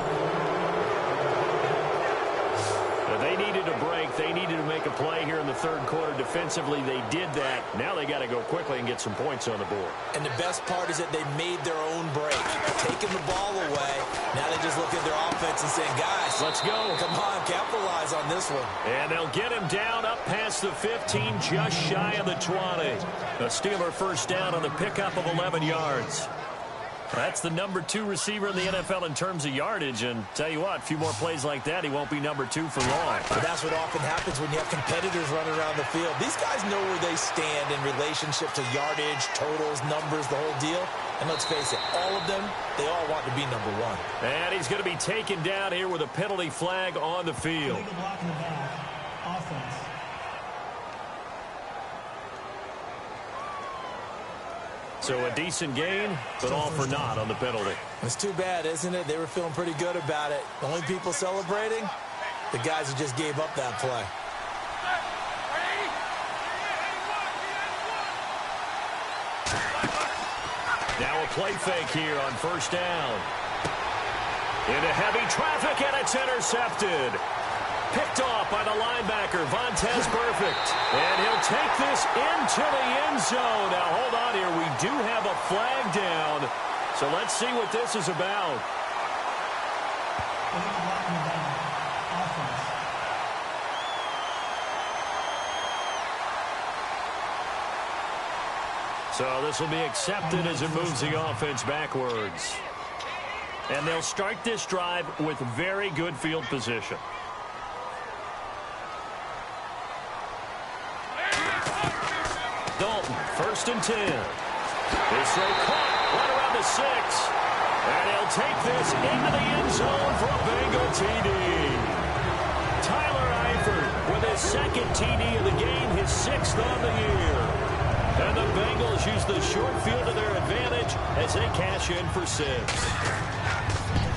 S2: They needed a break. They needed to make a play here in the third quarter. Defensively, they did that. Now they got to go quickly and get some points on the board.
S3: And the best part is that they made their own break, taking the ball away. Now they just look at their offense and saying, guys,
S2: let's go.
S3: Come on, capitalize on this one.
S2: And they'll get him down up past the 15, just shy of the 20. A Steeler first down on the pickup of 11 yards. That's the number 2 receiver in the NFL in terms of yardage. And tell you what, a few more plays like that, he won't be number 2 for long.
S3: But that's what often happens when you have competitors running around the field. These guys know where they stand in relationship to yardage, totals, numbers, the whole deal. And let's face it, all of them, they all want to be number 1.
S2: And he's going to be taken down here with a penalty flag on the field.
S4: Illegal block in the back. Offense.
S2: So a decent gain, but all for naught on the penalty.
S3: It's too bad, isn't it? They were feeling pretty good about it. The only people celebrating, the guys who just gave up that play.
S2: Now a play fake here on first down. Into heavy traffic, and it's intercepted. Picked off by the linebacker, Vontaze Burfict. And he'll take this into the end zone. Now, hold on here. We do have a flag down. So let's see what this is about. So this will be accepted as it moves the offense backwards. And they'll start this drive with very good field position. Dalton, first and 10. This throw caught right around the 6. And he'll take this into the end zone for a Bengal TD. Tyler Eifert with his second TD of the game, his 6th on the year. And the Bengals use the short field to their advantage as they cash in for 6.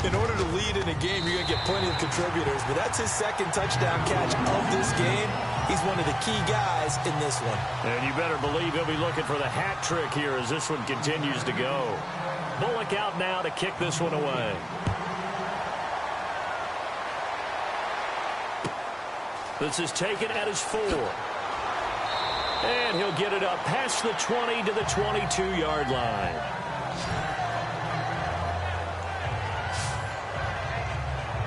S3: In order to lead in a game, you're going to get plenty of contributors, but that's his second touchdown catch of this game. He's one of the key guys in this one.
S2: And you better believe he'll be looking for the hat trick here as this one continues to go. Bullock out now to kick this one away. This is taken at his 4. And he'll get it up past the 20 to the 22-yard line.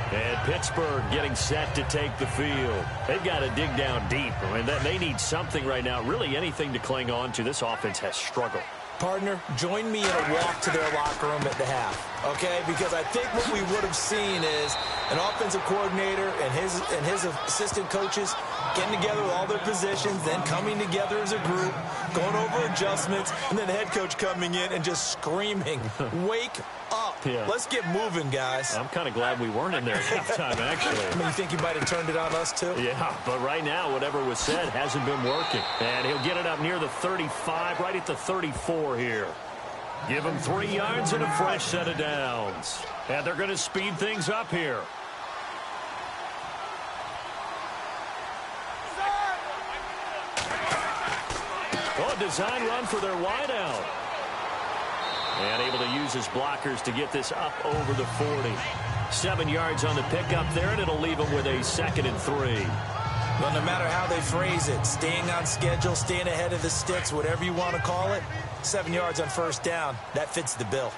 S2: And Pittsburgh getting set to take the field. They've got to dig down deep. I mean, they need something right now, really anything to cling on to. This offense has struggled.
S3: Partner, join me in a walk to their locker room at the half, okay? Because I think what we would have seen is an offensive coordinator and his assistant coaches getting together with all their positions, then coming together as a group, going over adjustments, and then the head coach coming in and just screaming, wake up. Yeah. Let's get moving, guys.
S2: I'm kind of glad we weren't in there at halftime, actually.
S3: I mean, you think you might have turned it on us, too?
S2: Yeah, but right now, whatever was said hasn't been working. And he'll get it up near the 35, right at the 34 here. Give him 3 yards and a fresh set of downs. And they're going to speed things up here. Oh, design run for their wideout. And able to use his blockers to get this up over the 40. 7 yards on the pickup there, and it'll leave him with a 2nd and 3.
S3: Well, no matter how they phrase it, staying on schedule, staying ahead of the sticks, whatever you want to call it, 7 yards on first down, that fits the bill.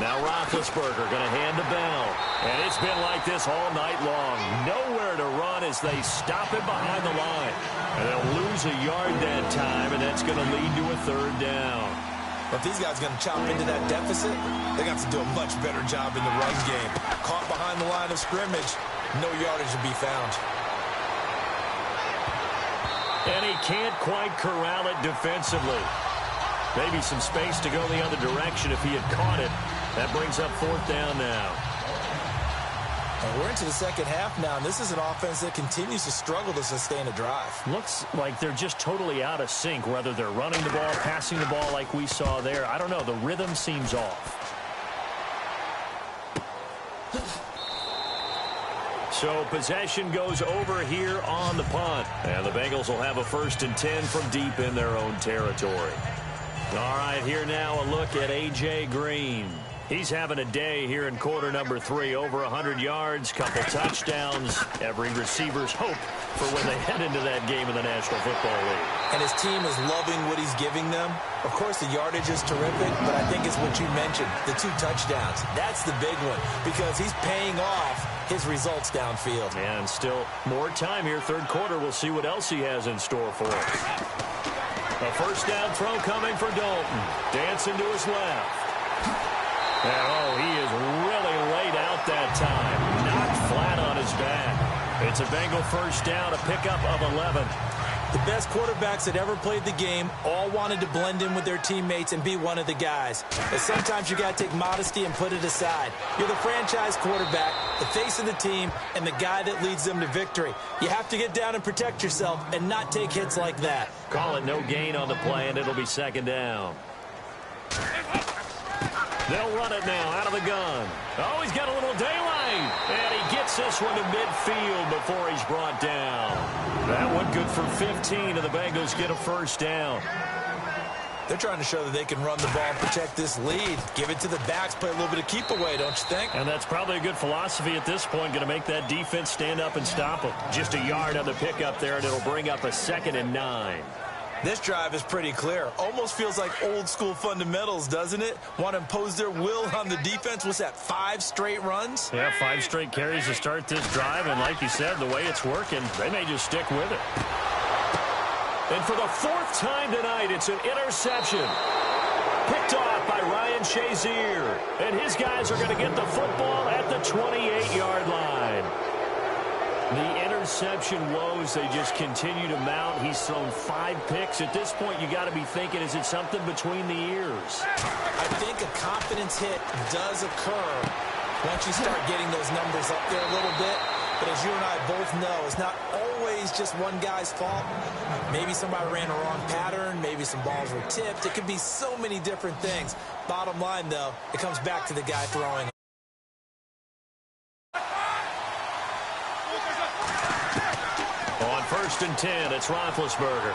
S2: Now Roethlisberger going to hand the bell. And it's been like this all night long. Nowhere to run as they stop him behind the line. And they'll lose a yard that time, and that's going to lead to a 3rd down.
S3: But if these guys are going to chop into that deficit, they're going to have to do a much better job in the run game. Caught behind the line of scrimmage, no yardage to be found.
S2: And he can't quite corral it defensively. Maybe some space to go the other direction if he had caught it. That brings up 4th down now.
S3: And we're into the second half now, and this is an offense that continues to struggle to sustain a drive.
S2: Looks like they're just totally out of sync, whether they're running the ball, passing the ball like we saw there. I don't know. The rhythm seems off. So possession goes over here on the punt. And the Bengals will have a 1st and 10 from deep in their own territory. All right, here now a look at A.J. Green. He's having a day here in quarter number 3. Over 100 yards, couple touchdowns. Every receiver's hope for when they head into that game in the National Football League.
S3: And his team is loving what he's giving them. Of course, the yardage is terrific, but I think it's what you mentioned, the 2 touchdowns. That's the big one because he's paying off his results downfield.
S2: And still more time here. 3rd quarter, we'll see what else he has in store for us. A 1st down throw coming for Dalton. Dancing to his left. And, he is really laid out that time. Knocked flat on his back. It's a Bengal 1st down, a pickup of 11.
S3: The best quarterbacks that ever played the game all wanted to blend in with their teammates and be one of the guys. But sometimes you got to take modesty and put it aside. You're the franchise quarterback, the face of the team, and the guy that leads them to victory. You have to get down and protect yourself and not take hits like that.
S2: Call it no gain on the play, and it'll be 2nd down. They'll run it now out of the gun. Oh, he's got a little daylight. And he gets this one to midfield before he's brought down. That one good for 15, and the Bengals get a 1st down.
S3: They're trying to show that they can run the ball and protect this lead. Give it to the backs, play a little bit of keep away, don't you think?
S2: And that's probably a good philosophy at this point. Going to make that defense stand up and stop them. Just a yard on the pickup there, and it'll bring up a 2nd and 9.
S3: This drive is pretty clear. Almost feels like old school fundamentals, doesn't it? Want to impose their will on the defense. What's that, 5 straight runs?
S2: Yeah, 5 straight carries to start this drive. And like you said, the way it's working, they may just stick with it. And for the 4th time tonight, it's an interception. Picked off by Ryan Shazier. And his guys are going to get the football at the 28-yard line. The interception woes, they just continue to mount. He's thrown 5 picks. At this point, you got to be thinking, is it something between the ears?
S3: I think a confidence hit does occur once you start getting those numbers up there a little bit. But as you and I both know, it's not always just one guy's fault. Maybe somebody ran a wrong pattern. Maybe some balls were tipped. It could be so many different things. Bottom line, though, it comes back to the guy throwing.
S2: On 1st and 10, it's Roethlisberger.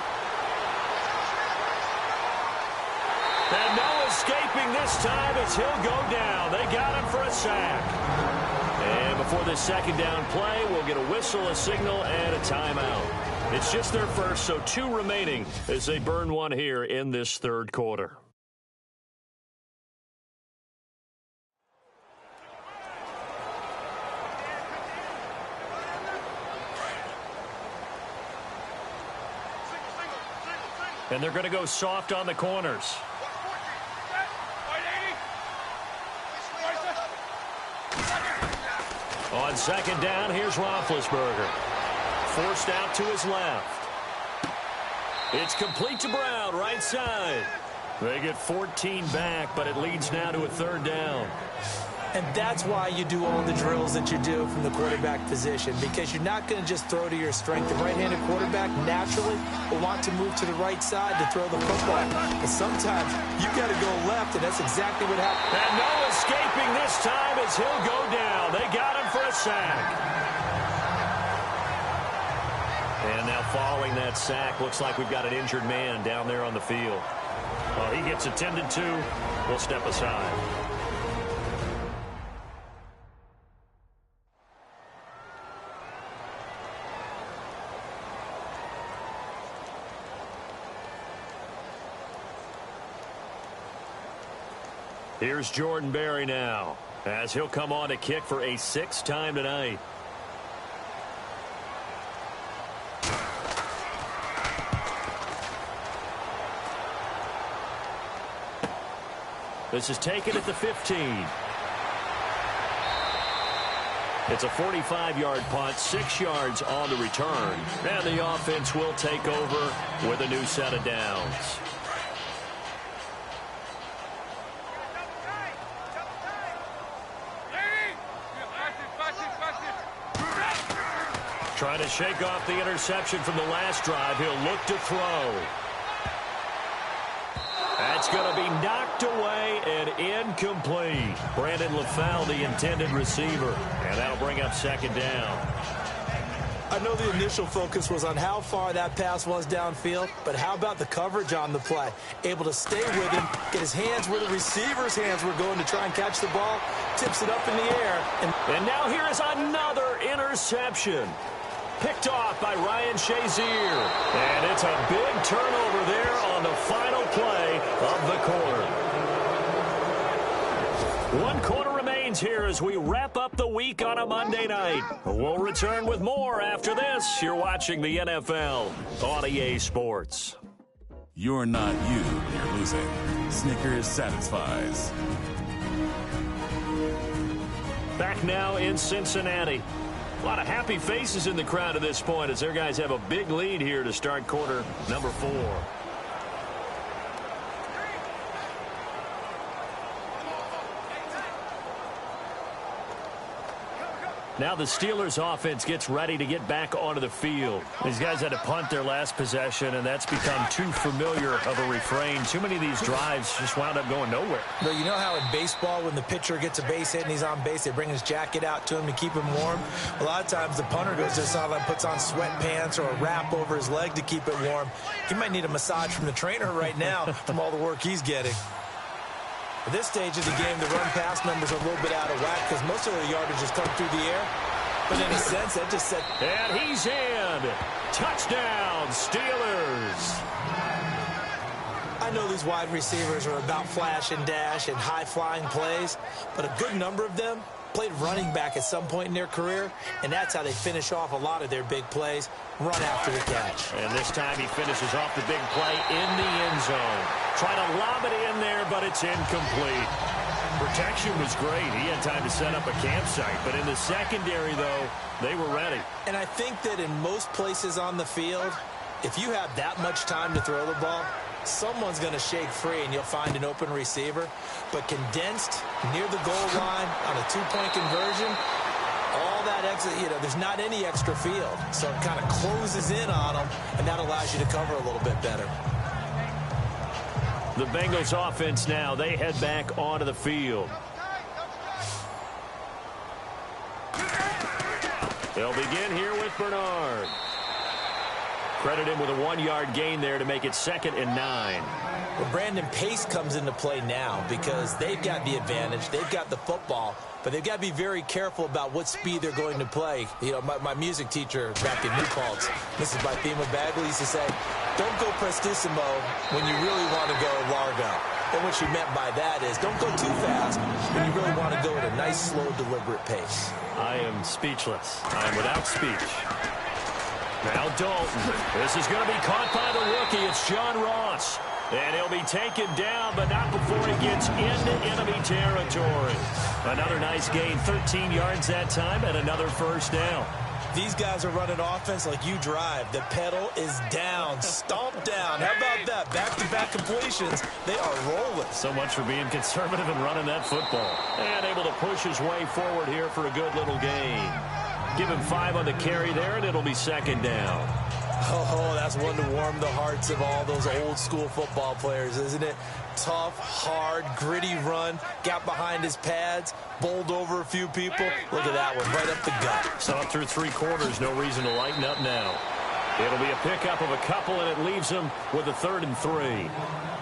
S2: And no escaping this time as he'll go down. They got him for a sack. And before this 2nd down play, we'll get a whistle, a signal, and a timeout. It's just their first, so 2 remaining as they burn one here in this 3rd quarter. And they're going to go soft on the corners. On 2nd down, here's Roethlisberger. Forced out to his left. It's complete to Brown, right side. They get 14 back, but it leads now to a 3rd down.
S3: And that's why you do all the drills that you do from the quarterback position, because you're not going to just throw to your strength. The right-handed quarterback naturally will want to move to the right side to throw the football. But sometimes you got to go left, and that's exactly what happened.
S2: And no escaping this time as he'll go down. They got him for a sack. And now following that sack, looks like we've got an injured man down there on the field. Well, he gets attended to. We'll step aside. Here's Jordan Berry now, as he'll come on to kick for a 6th time tonight. This is taken at the 15. It's a 45-yard punt, 6 yards on the return. And the offense will take over with a new set of downs. Trying to shake off the interception from the last drive. He'll look to throw. That's going to be knocked away and incomplete. Brandon LaFell, the intended receiver. And that'll bring up second down.
S3: I know the initial focus was on how far that pass was downfield, but how about the coverage on the play? Able to stay with him, get his hands where the receiver's hands were going to try and catch the ball, tips it up in the air.
S2: And now here is another interception. Picked off by Ryan Shazier. And it's a big turnover there on the final play of the quarter. One quarter remains here as we wrap up the week on a Monday night. We'll return with more after this. You're watching the NFL on EA Sports.
S5: You're not you when you're losing. Snickers satisfies.
S2: Back now in Cincinnati. A lot of happy faces in the crowd at this point as their guys have a big lead here to start quarter number 4. Now the Steelers offense gets ready to get back onto the field. These guys had to punt their last possession, and that's become too familiar of a refrain. Too many of these drives just wound up going nowhere.
S3: But you know how in baseball, when the pitcher gets a base hit and he's on base, they bring his jacket out to him to keep him warm? A lot of times the punter goes to the sideline, puts on sweatpants or a wrap over his leg to keep it warm. He might need a massage from the trainer right now from all the work he's getting. At this stage of the game, the run-pass numbers are a little bit out of whack because most of the yardage has come through the air. But in a sense, that just said...
S2: And he's in. Touchdown, Steelers.
S3: I know these wide receivers are about flash and dash and high-flying plays, but a good number of them played running back at some point in their career, and that's how they finish off a lot of their big plays, run after the catch.
S2: And this time he finishes off the big play in the end zone. Trying to lob it in there, but it's incomplete. Protection was great. He had time to set up a campsite, but in the secondary, though, they were ready.
S3: And I think that in most places on the field, if you have that much time to throw the ball, someone's going to shake free and you'll find an open receiver. But condensed near the goal line on a two-point conversion, all that extra, there's not any extra field. So it kind of closes in on them, and that allows you to cover a little bit better.
S2: The Bengals offense now, they head back onto the field. They'll begin here with Bernard. Credit him with a 1-yard gain there to make it 2nd and 9.
S3: Well, Brandon, pace comes into play now because they've got the advantage. They've got the football, but they've got to be very careful about what speed they're going to play. My music teacher back in New Paltz, Mrs. Bythema Bagley, used to say, don't go prestissimo when you really want to go largo. And what she meant by that is don't go too fast when you really want to go at a nice, slow, deliberate pace.
S2: I am speechless. I am without speech. Now Dalton. This is going to be caught by the rookie. It's John Ross. And he'll be taken down, but not before he gets into enemy territory. Another nice gain, 13 yards that time, and another first down.
S3: These guys are running offense like you drive. The pedal is down, stomp down. How about that? Back-to-back completions. They are rolling.
S2: So much for being conservative and running that football. And able to push his way forward here for a good little gain. Give him 5 on the carry there, and it'll be 2nd down.
S3: Oh, that's one to warm the hearts of all those old-school football players, isn't it? Tough, hard, gritty run. Got behind his pads, bowled over a few people. Look at that one, right up the gut.
S2: Saw it through 3 quarters. No reason to lighten up now. It'll be a pickup of a couple, and it leaves them with a 3rd and 3.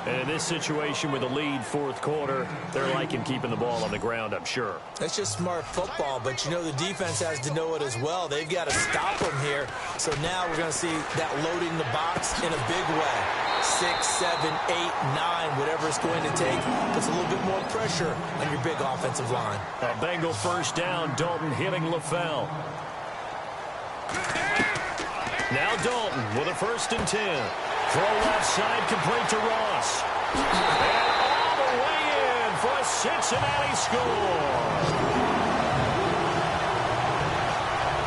S2: And in this situation with a lead 4th quarter, they're liking keeping the ball on the ground, I'm sure.
S3: That's just smart football, but the defense has to know it as well. They've got to stop them here. So now we're going to see that loading the box in a big way. 6, 7, 8, 9, whatever it's going to take. Puts a little bit more pressure on your big offensive line.
S2: A Bengal first down, Dalton hitting LaFell. Now Dalton with a 1st and 10. Throw left side, complete to Ross. And all the way in for a Cincinnati score.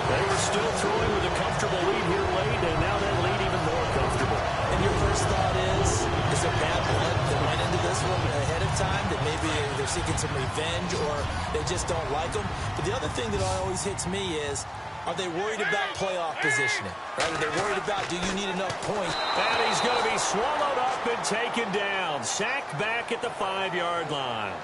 S2: They were still throwing with a comfortable lead here late, and now that lead even more comfortable.
S3: And your first thought is there bad blood that went into this one ahead of time, that maybe they're seeking some revenge or they just don't like them? But the other thing that always hits me is, Are they worried about playoff positioning? Right? Are they worried about, do you need enough points?
S2: And he's going to be swallowed up and taken down. Sacked back at the 5-yard line.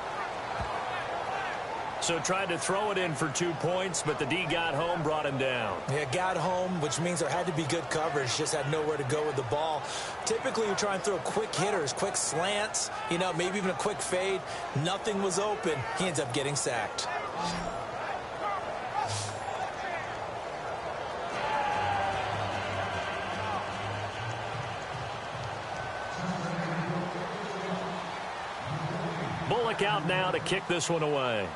S2: So tried to throw it in for 2 points, but the D got home, brought him down.
S3: Yeah, got home, which means there had to be good coverage. Just had nowhere to go with the ball. Typically, you try and throw quick hitters, quick slants, you know, maybe even a quick fade. Nothing was open. He ends up getting sacked.
S2: Bullock out now to kick this one away.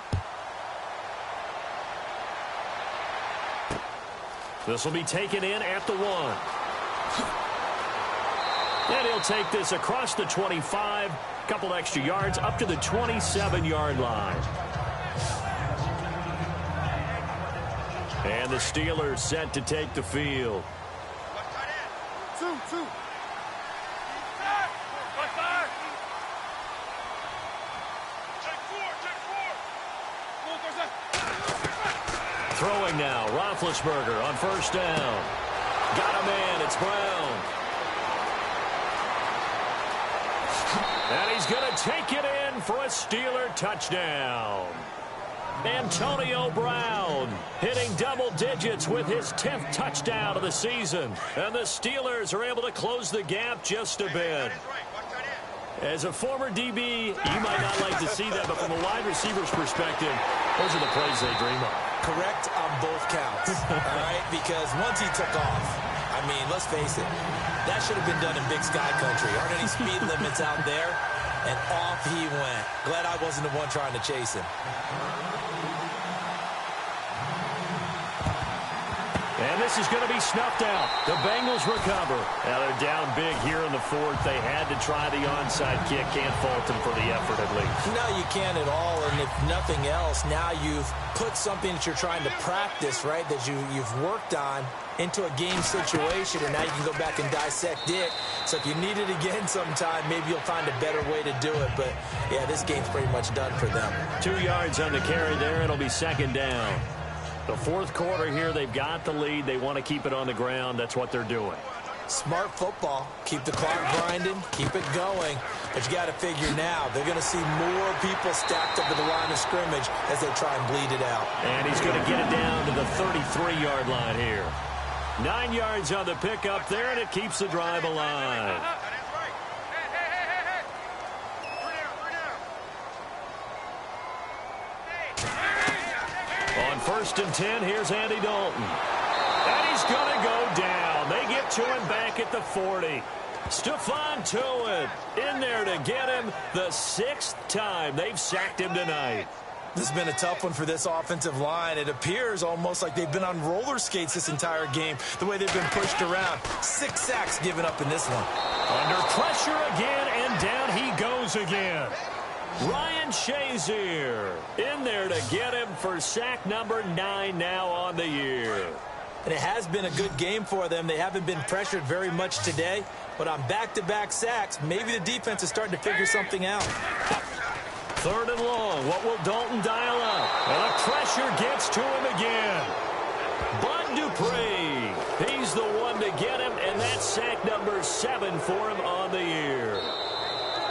S2: This will be taken in at the 1. And he'll take this across the 25, couple extra yards up to the 27-yard line. And the Steelers set to take the field.
S1: 2.
S2: Throwing now, Roethlisberger on first down. Got a man, it's Brown. And he's going to take it in for a Steeler touchdown. Antonio Brown hitting double digits with his 10th touchdown of the season. And the Steelers are able to close the gap just a bit. As a former DB, you might not like to see that, but from a wide receiver's perspective, those are the plays they dream of.
S3: Correct on both counts, all right? Because once he took off, I mean, let's face it, that should have been done in Big Sky Country. Aren't any speed limits out there? And off he went. Glad I wasn't the one trying to chase him.
S2: And this is going to be snuffed out. The Bengals recover. Now they're down big here in the 4th. They had to try the onside kick. Can't fault them for the effort at least.
S3: No, you can't at all. And if nothing else, now you've put something that you're trying to practice, right, that you've worked on into a game situation, and now you can go back and dissect it. So if you need it again sometime, maybe you'll find a better way to do it. But, yeah, this game's pretty much done for them.
S2: 2 yards on the carry there. It'll be second down. The 4th quarter here, they've got the lead. They want to keep it on the ground. That's what they're doing.
S3: Smart football. Keep the clock grinding. Keep it going. But you got to figure now, they're going to see more people stacked up at the line of scrimmage as they try and bleed it out.
S2: And he's going to get it down to the 33-yard line here. 9 yards on the pickup there, and it keeps the drive alive. On 1st and 10, here's Andy Dalton. And he's going to go down. They get to him back at the 40. Stephon Tuitt in there to get him the 6th time they've sacked him tonight.
S3: This has been a tough one for this offensive line. It appears almost like they've been on roller skates this entire game, the way they've been pushed around. 6 sacks given up in this one.
S2: Under pressure again, and down he goes again. Ryan Shazier in there to get him for sack number 9 now on the year.
S3: And it has been a good game for them. They haven't been pressured very much today, but on back-to-back sacks, maybe the defense is starting to figure something out.
S2: 3rd and long. What will Dalton dial up? And the pressure gets to him again. Bud Dupree. He's the one to get him, and that's sack number 7 for him on the year.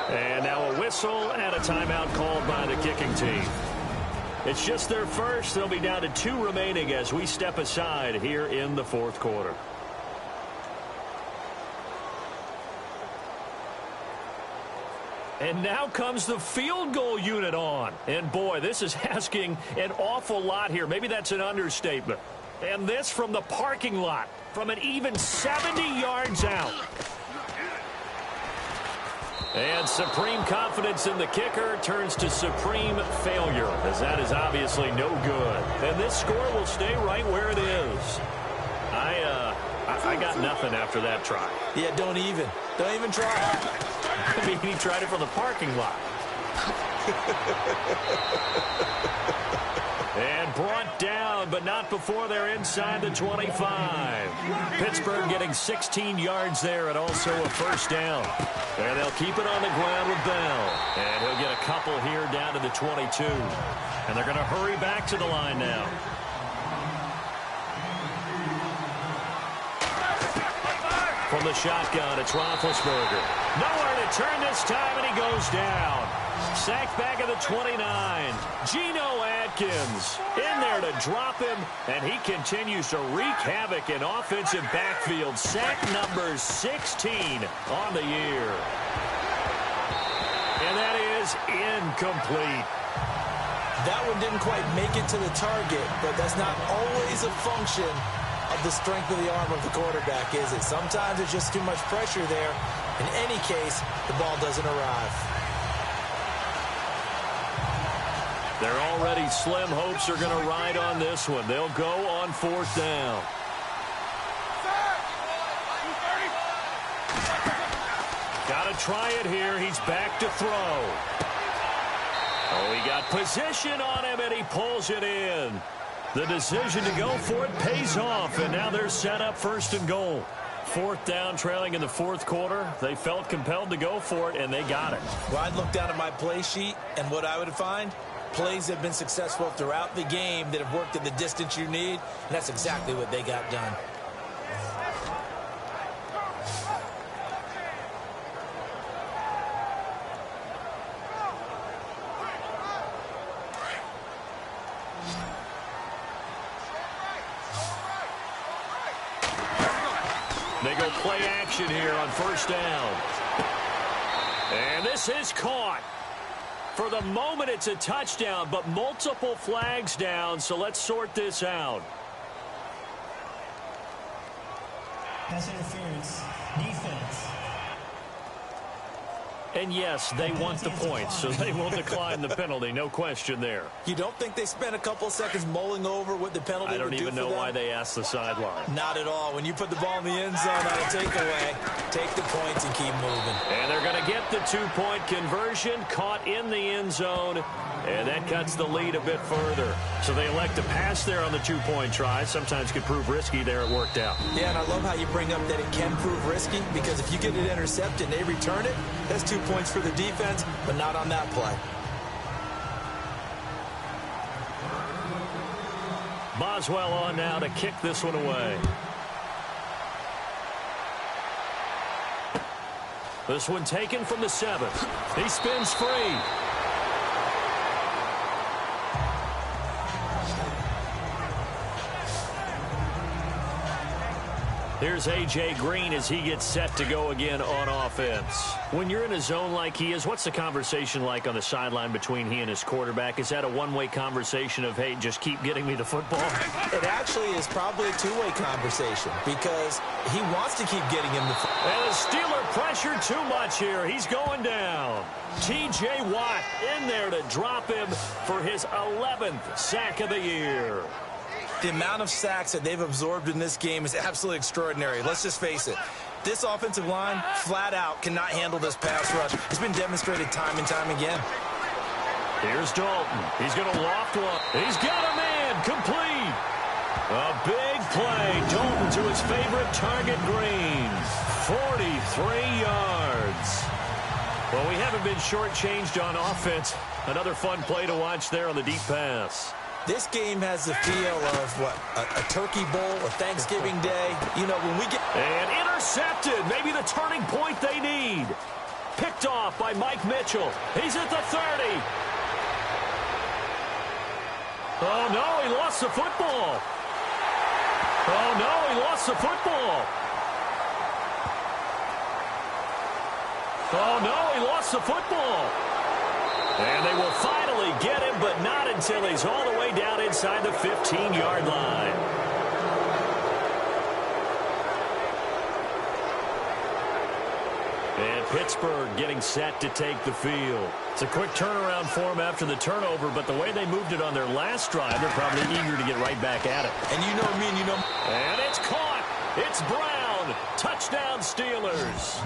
S2: And now a whistle and a timeout called by the kicking team. It's just their first. They'll be down to 2 remaining as we step aside here in the 4th quarter. And now comes the field goal unit on. And, boy, this is asking an awful lot here. Maybe that's an understatement. And this from the parking lot, from an even 70 yards out. And supreme confidence in the kicker turns to supreme failure, as that is obviously no good. And this score will stay right where it is. I got nothing after that try.
S3: Yeah, don't even try.
S2: I mean, he tried it from the parking lot. And brought down, but not before they're inside the 25. Pittsburgh getting 16 yards there and also a first down. And they'll keep it on the ground with Bell. And he'll get a couple here down to the 22. And they're going to hurry back to the line now. From the shotgun, it's Roethlisberger. Nowhere to turn this time, and he goes down. Sacked back at the 29. Geno Atkins in there to drop him, and he continues to wreak havoc in offensive backfield. Sack number 16 on the year. And that is incomplete.
S3: That one didn't quite make it to the target, but that's not always a function of the strength of the arm of the quarterback, is it? Sometimes there's just too much pressure there. In any case, the ball doesn't arrive.
S2: Their already slim hopes are going to ride on this one. They'll go on 4th down. Got to try it here. He's back to throw. Oh, he got position on him, and he pulls it in. The decision to go for it pays off, and now they're set up 1st and goal. 4th down, trailing in the 4th quarter. They felt compelled to go for it, and they got it.
S3: Well, I'd look down at my play sheet, and what I would find, plays have been successful throughout the game that have worked at the distance you need, and that's exactly what they got done.
S2: They go play action here on 1st down. And this is caught. For the moment, it's a touchdown, but multiple flags down, so let's sort this out.
S4: Pass interference. Defense.
S2: And yes, they want the points, so they will decline the penalty, no question there.
S3: You don't think they spent a couple of seconds mulling over what the penalty would do for them?
S2: I don't even know why they asked the sideline.
S3: Not at all. When you put the ball in the end zone on a takeaway, take the points and keep moving.
S2: And they're going to get the 2-point conversion, caught in the end zone, and that cuts the lead a bit further. So they elect to pass there on the 2-point try. Sometimes could prove risky there. It worked out.
S3: Yeah, and I love how you bring up that it can prove risky, because if you get it intercepted and they return it, that's 2 points for the defense, but not on that play.
S2: Boswell on now to kick this one away. This one taken from the 7th. He spins free. Here's A.J. Green as he gets set to go again on offense. When you're in a zone like he is, what's the conversation like on the sideline between he and his quarterback? Is that a one-way conversation of, hey, just keep getting me the football?
S3: It actually is probably a two-way conversation, because he wants to keep getting him the football.
S2: And the Steeler pressure too much here. He's going down. T.J. Watt in there to drop him for his 11th sack of the year.
S3: The amount of sacks that they've absorbed in this game is absolutely extraordinary. Let's just face it. This offensive line, flat out, cannot handle this pass rush. It's been demonstrated time and time again.
S2: Here's Dalton. He's going to loft one. He's got a man. Complete. A big play. Dalton to his favorite target, Green. 43 yards. Well, we haven't been shortchanged on offense. Another fun play to watch there on the deep pass.
S3: This game has the feel of, what, a turkey bowl, a Thanksgiving day. You know, when we get...
S2: And intercepted. Maybe the turning point they need. Picked off by Mike Mitchell. He's at the 30. Oh, no, he lost the football. Oh, no, he lost the football. Oh, no, he lost the football. And they will finally get him, but not until he's all the way down inside the 15-yard line. And Pittsburgh getting set to take the field. It's a quick turnaround for them after the turnover, but the way they moved it on their last drive, they're probably eager to get right back at it.
S3: And you know me, and you know...
S2: And it's caught. It's Brown. Touchdown, Steelers.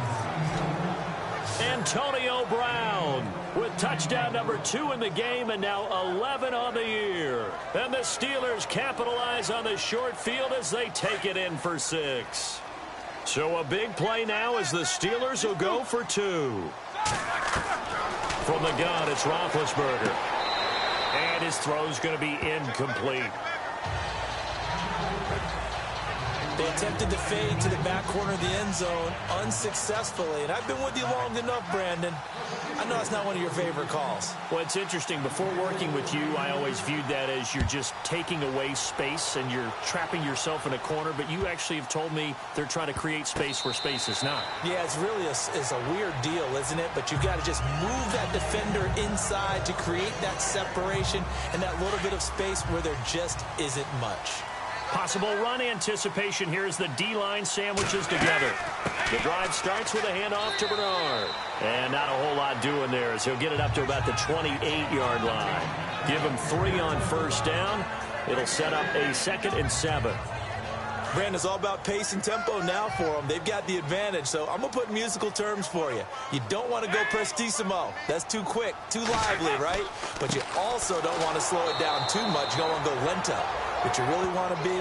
S2: Antonio Brown with touchdown number 2 in the game, and now 11 on the year. And the Steelers capitalize on the short field as they take it in for 6. So a big play now as the Steelers will go for 2. From the gun, it's Roethlisberger. And his throw's going to be incomplete.
S3: They attempted to fade to the back corner of the end zone unsuccessfully. And I've been with you long enough, Brandon. I know it's not one of your favorite calls.
S2: Well, it's interesting. Before working with you, I always viewed that as you're just taking away space and you're trapping yourself in a corner. But you actually have told me they're trying to create space where space is not.
S3: Yeah, it's really a weird deal, isn't it? But you've got to just move that defender inside to create that separation and that little bit of space where there just isn't much.
S2: Possible run anticipation here as the D-line sandwiches together. The drive starts with a handoff to Bernard. And not a whole lot doing there as he'll get it up to about the 28-yard line. Give him 3 on first down. It'll set up a 2nd and 7.
S3: Brandon, it's all about pace and tempo now for them. They've got the advantage, so I'm going to put musical terms for you. You don't want to go prestissimo. That's too quick, too lively, right? But you also don't want to slow it down too much. You don't want to go lento. What you really want to be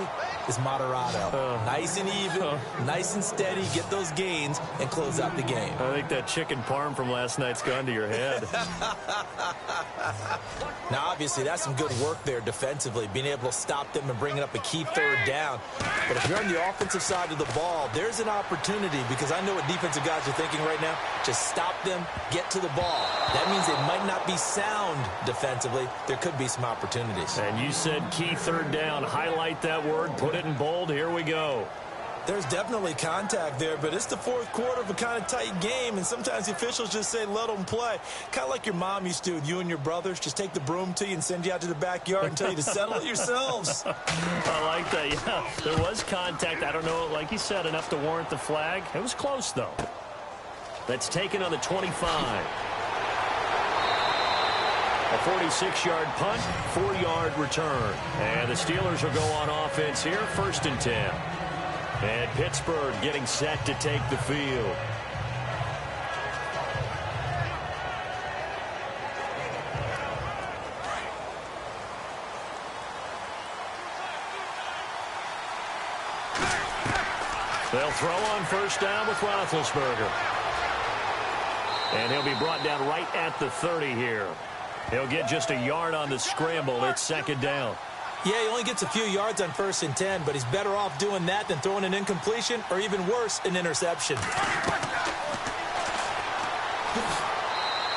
S3: is moderato. Nice and even, nice and steady, get those gains, and close out the game.
S2: I think that chicken parm from last night's gone to your head.
S3: Now, obviously, that's some good work there defensively, being able to stop them and bringing up a key 3rd down. But if you're on the offensive side of the ball, there's an opportunity, because I know what defensive guys are thinking right now. Just stop them, get to the ball. That means they might not be sound defensively. There could be some opportunities.
S2: And you said key 3rd down. Highlight that word, put it in bold. Here we go.
S3: There's definitely contact there, but it's the 4th quarter of a kind of tight game, and sometimes the officials just say let them play. Kind of like your mom used to with you and your brothers. Just take the broom to you and send you out to the backyard and tell you to settle it yourselves.
S2: I like that. Yeah, there was contact. I don't know, like you said, enough to warrant the flag. It was close, though. That's taken on the 25. A 46-yard punt, 4-yard return. And the Steelers will go on offense here, 1st and 10. And Pittsburgh getting set to take the field. They'll throw on first down with Roethlisberger. And he'll be brought down right at the 30 here. He'll get just a yard on the scramble. It's 2nd down.
S3: Yeah, he only gets a few yards on 1st and 10, but he's better off doing that than throwing an incompletion or even worse, an interception.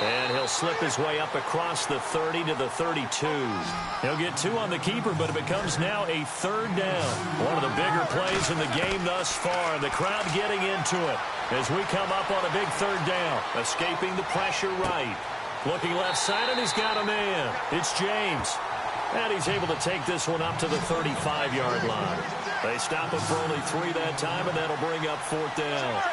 S2: And he'll slip his way up across the 30 to the 32. He'll get 2 on the keeper, but it becomes now a 3rd down. One of the bigger plays in the game thus far. The crowd getting into it as we come up on a big 3rd down. Escaping the pressure right. Looking left side, and he's got a man. It's James. And he's able to take this one up to the 35-yard line. They stop him for only 3 that time, and that'll bring up 4th down.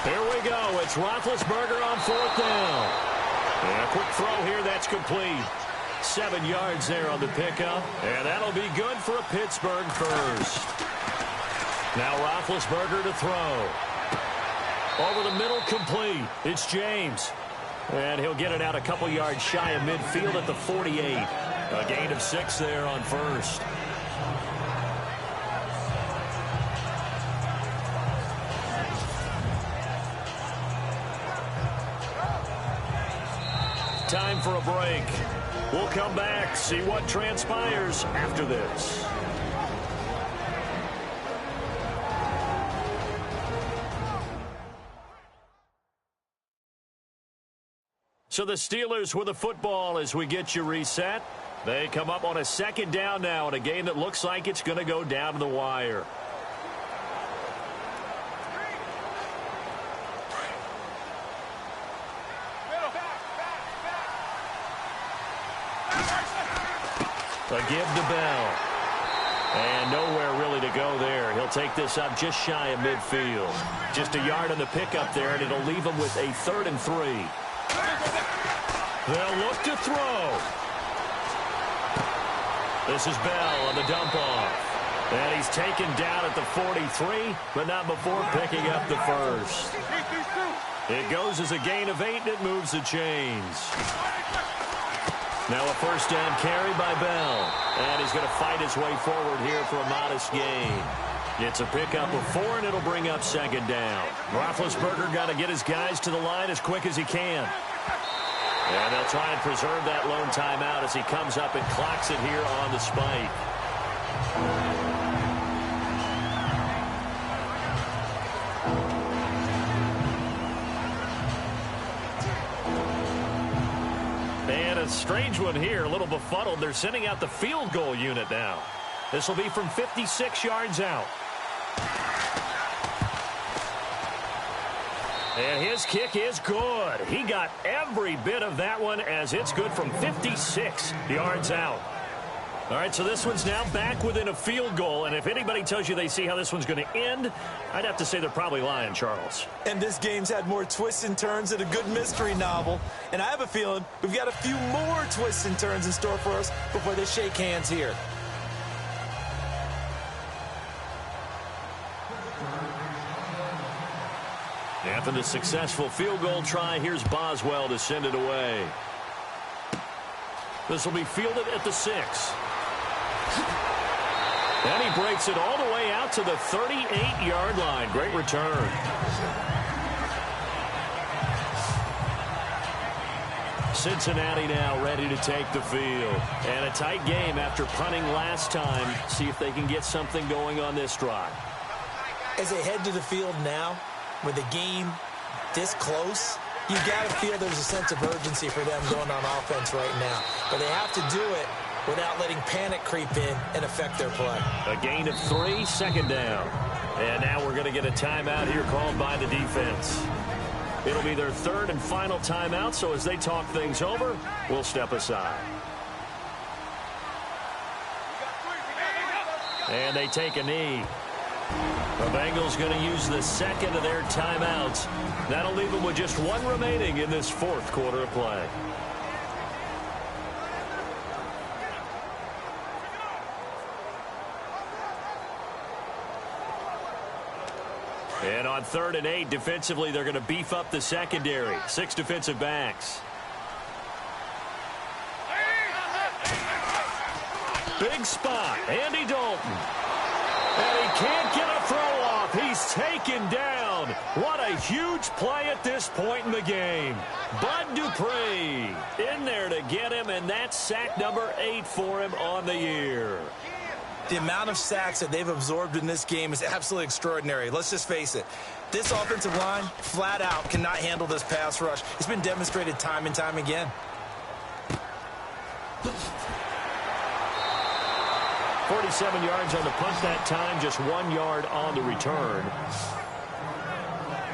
S2: Here we go. It's Roethlisberger on 4th down. And a quick throw here. That's complete. 7 yards there on the pickup. And that'll be good for a Pittsburgh first. Now Roethlisberger to throw. Over the middle, complete. It's James. And he'll get it out a couple yards shy of midfield at the 48. A gain of 6 there on first. Time for a break. We'll come back, see what transpires after this. So the Steelers with the football as we get you reset. They come up on a 2nd down now in a game that looks like it's going to go down to the wire. A give to Bell. And nowhere really to go there. He'll take this up just shy of midfield. Just a yard on the pickup there, and it'll leave him with a 3rd and 3. They'll look to throw. This is Bell on the dump-off. And he's taken down at the 43, but not before picking up the first. It goes as a gain of 8, and it moves the chains. Now a first down carry by Bell. And he's going to fight his way forward here for a modest gain. It's a pickup of 4, and it'll bring up 2nd down. Roethlisberger got to get his guys to the line as quick as he can. And they'll try and preserve that lone timeout as he comes up and clocks it here on the spike. And a strange one here, a little befuddled. They're sending out the field goal unit now. This will be from 56 yards out. And his kick is good. He got every bit of that one as it's good from 56 yards out. All right, so this one's now back within a field goal. And if anybody tells you they see how this one's going to end, I'd have to say they're probably lying, Charles.
S3: And this game's had more twists and turns than a good mystery novel. And I have a feeling we've got a few more twists and turns in store for us before they shake hands here.
S2: After the successful field goal try, here's Boswell to send it away. This will be fielded at the 6. And he breaks it all the way out to the 38-yard line. Great return. Cincinnati now ready to take the field. And a tight game after punting last time. See if they can get something going on this drive.
S3: As they head to the field now, with the game this close, you got to feel there's a sense of urgency for them going on offense right now. But they have to do it without letting panic creep in and affect their play.
S2: A gain of 3, second down. And now we're going to get a timeout here called by the defense. It'll be their third and final timeout, so as they talk things over, we'll step aside. And they take a knee. The Bengals going to use the second of their timeouts. That'll leave them with just one remaining in this fourth quarter of play. And on 3rd and 8, defensively, they're going to beef up the secondary. 6 defensive backs. Big spot, Andy Dalton. And he can't get a throw off. He's taken down. What a huge play at this point in the game. Bud Dupree in there to get him, and that's sack number 8 for him on the year.
S3: The amount of sacks that they've absorbed in this game is absolutely extraordinary. Let's just face it. This offensive line, flat out, cannot handle this pass rush. It's been demonstrated time and time again.
S2: 47 yards on the punt that time, just 1 yard on the return.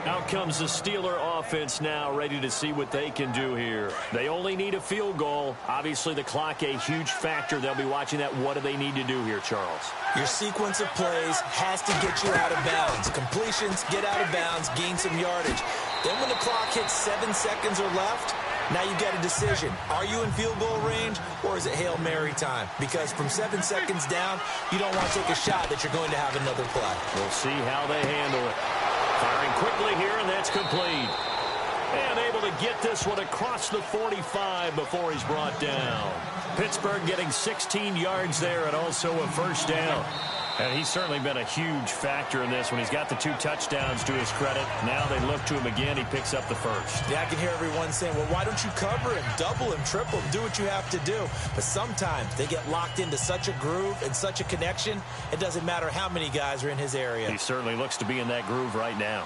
S2: Out comes the Steeler offense now, ready to see what they can do here. They only need a field goal. Obviously, the clock a huge factor. They'll be watching that. What do they need to do here, Charles?
S3: Your sequence of plays has to get you out of bounds. Completions, get out of bounds, gain some yardage. Then when the clock hits 7 seconds or left, now you get a decision. Are you in field goal range, or is it Hail Mary time? Because from 7 seconds down, you don't want to take a shot that you're going to have another play.
S2: We'll see how they handle it. Firing quickly here, and that's complete. And able to get this one across the 45 before he's brought down. Pittsburgh getting 16 yards there and also a first down. And he's certainly been a huge factor in this one. He's got the 2 touchdowns to his credit. Now they look to him again. He picks up the first.
S3: Yeah, I can hear everyone saying, well, why don't you cover him, double him, triple him, do what you have to do. But sometimes they get locked into such a groove and such a connection, it doesn't matter how many guys are in his area.
S2: He certainly looks to be in that groove right now.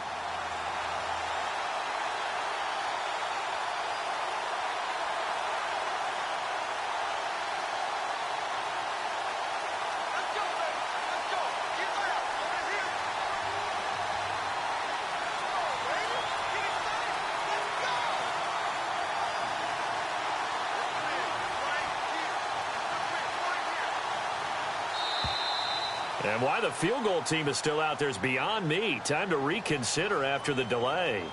S2: And why the field goal team is still out there is beyond me. Time to reconsider after the delay.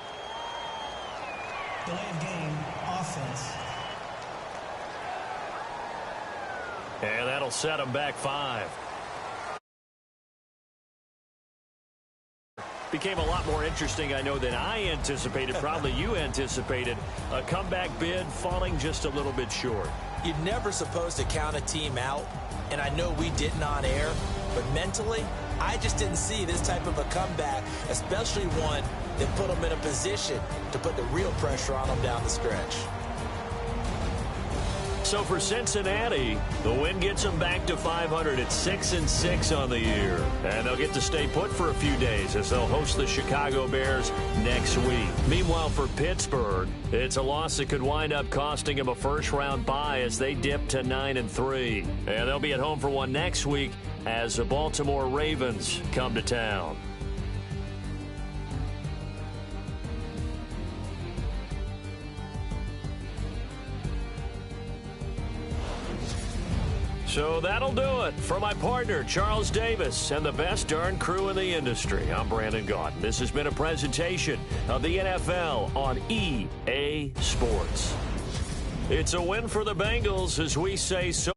S4: Delay of game, offense.
S2: And that'll set them back 5. Became a lot more interesting, I know, than I anticipated. Probably you anticipated. A comeback bid falling just a little bit short.
S3: You're never supposed to count a team out, and I know we didn't on air, but mentally, I just didn't see this type of a comeback, especially one that put them in a position to put the real pressure on them down the stretch.
S2: So for Cincinnati, the win gets them back to 500 at 6-6 on the year. And they'll get to stay put for a few days as they'll host the Chicago Bears next week. Meanwhile, for Pittsburgh, it's a loss that could wind up costing them a first-round bye as they dip to 9-3. And they'll be at home for one next week as the Baltimore Ravens come to town. So that'll do it. For my partner, Charles Davis, and the best darn crew in the industry, I'm Brandon Gaudin. This has been a presentation of the NFL on EA Sports. It's a win for the Bengals as we say so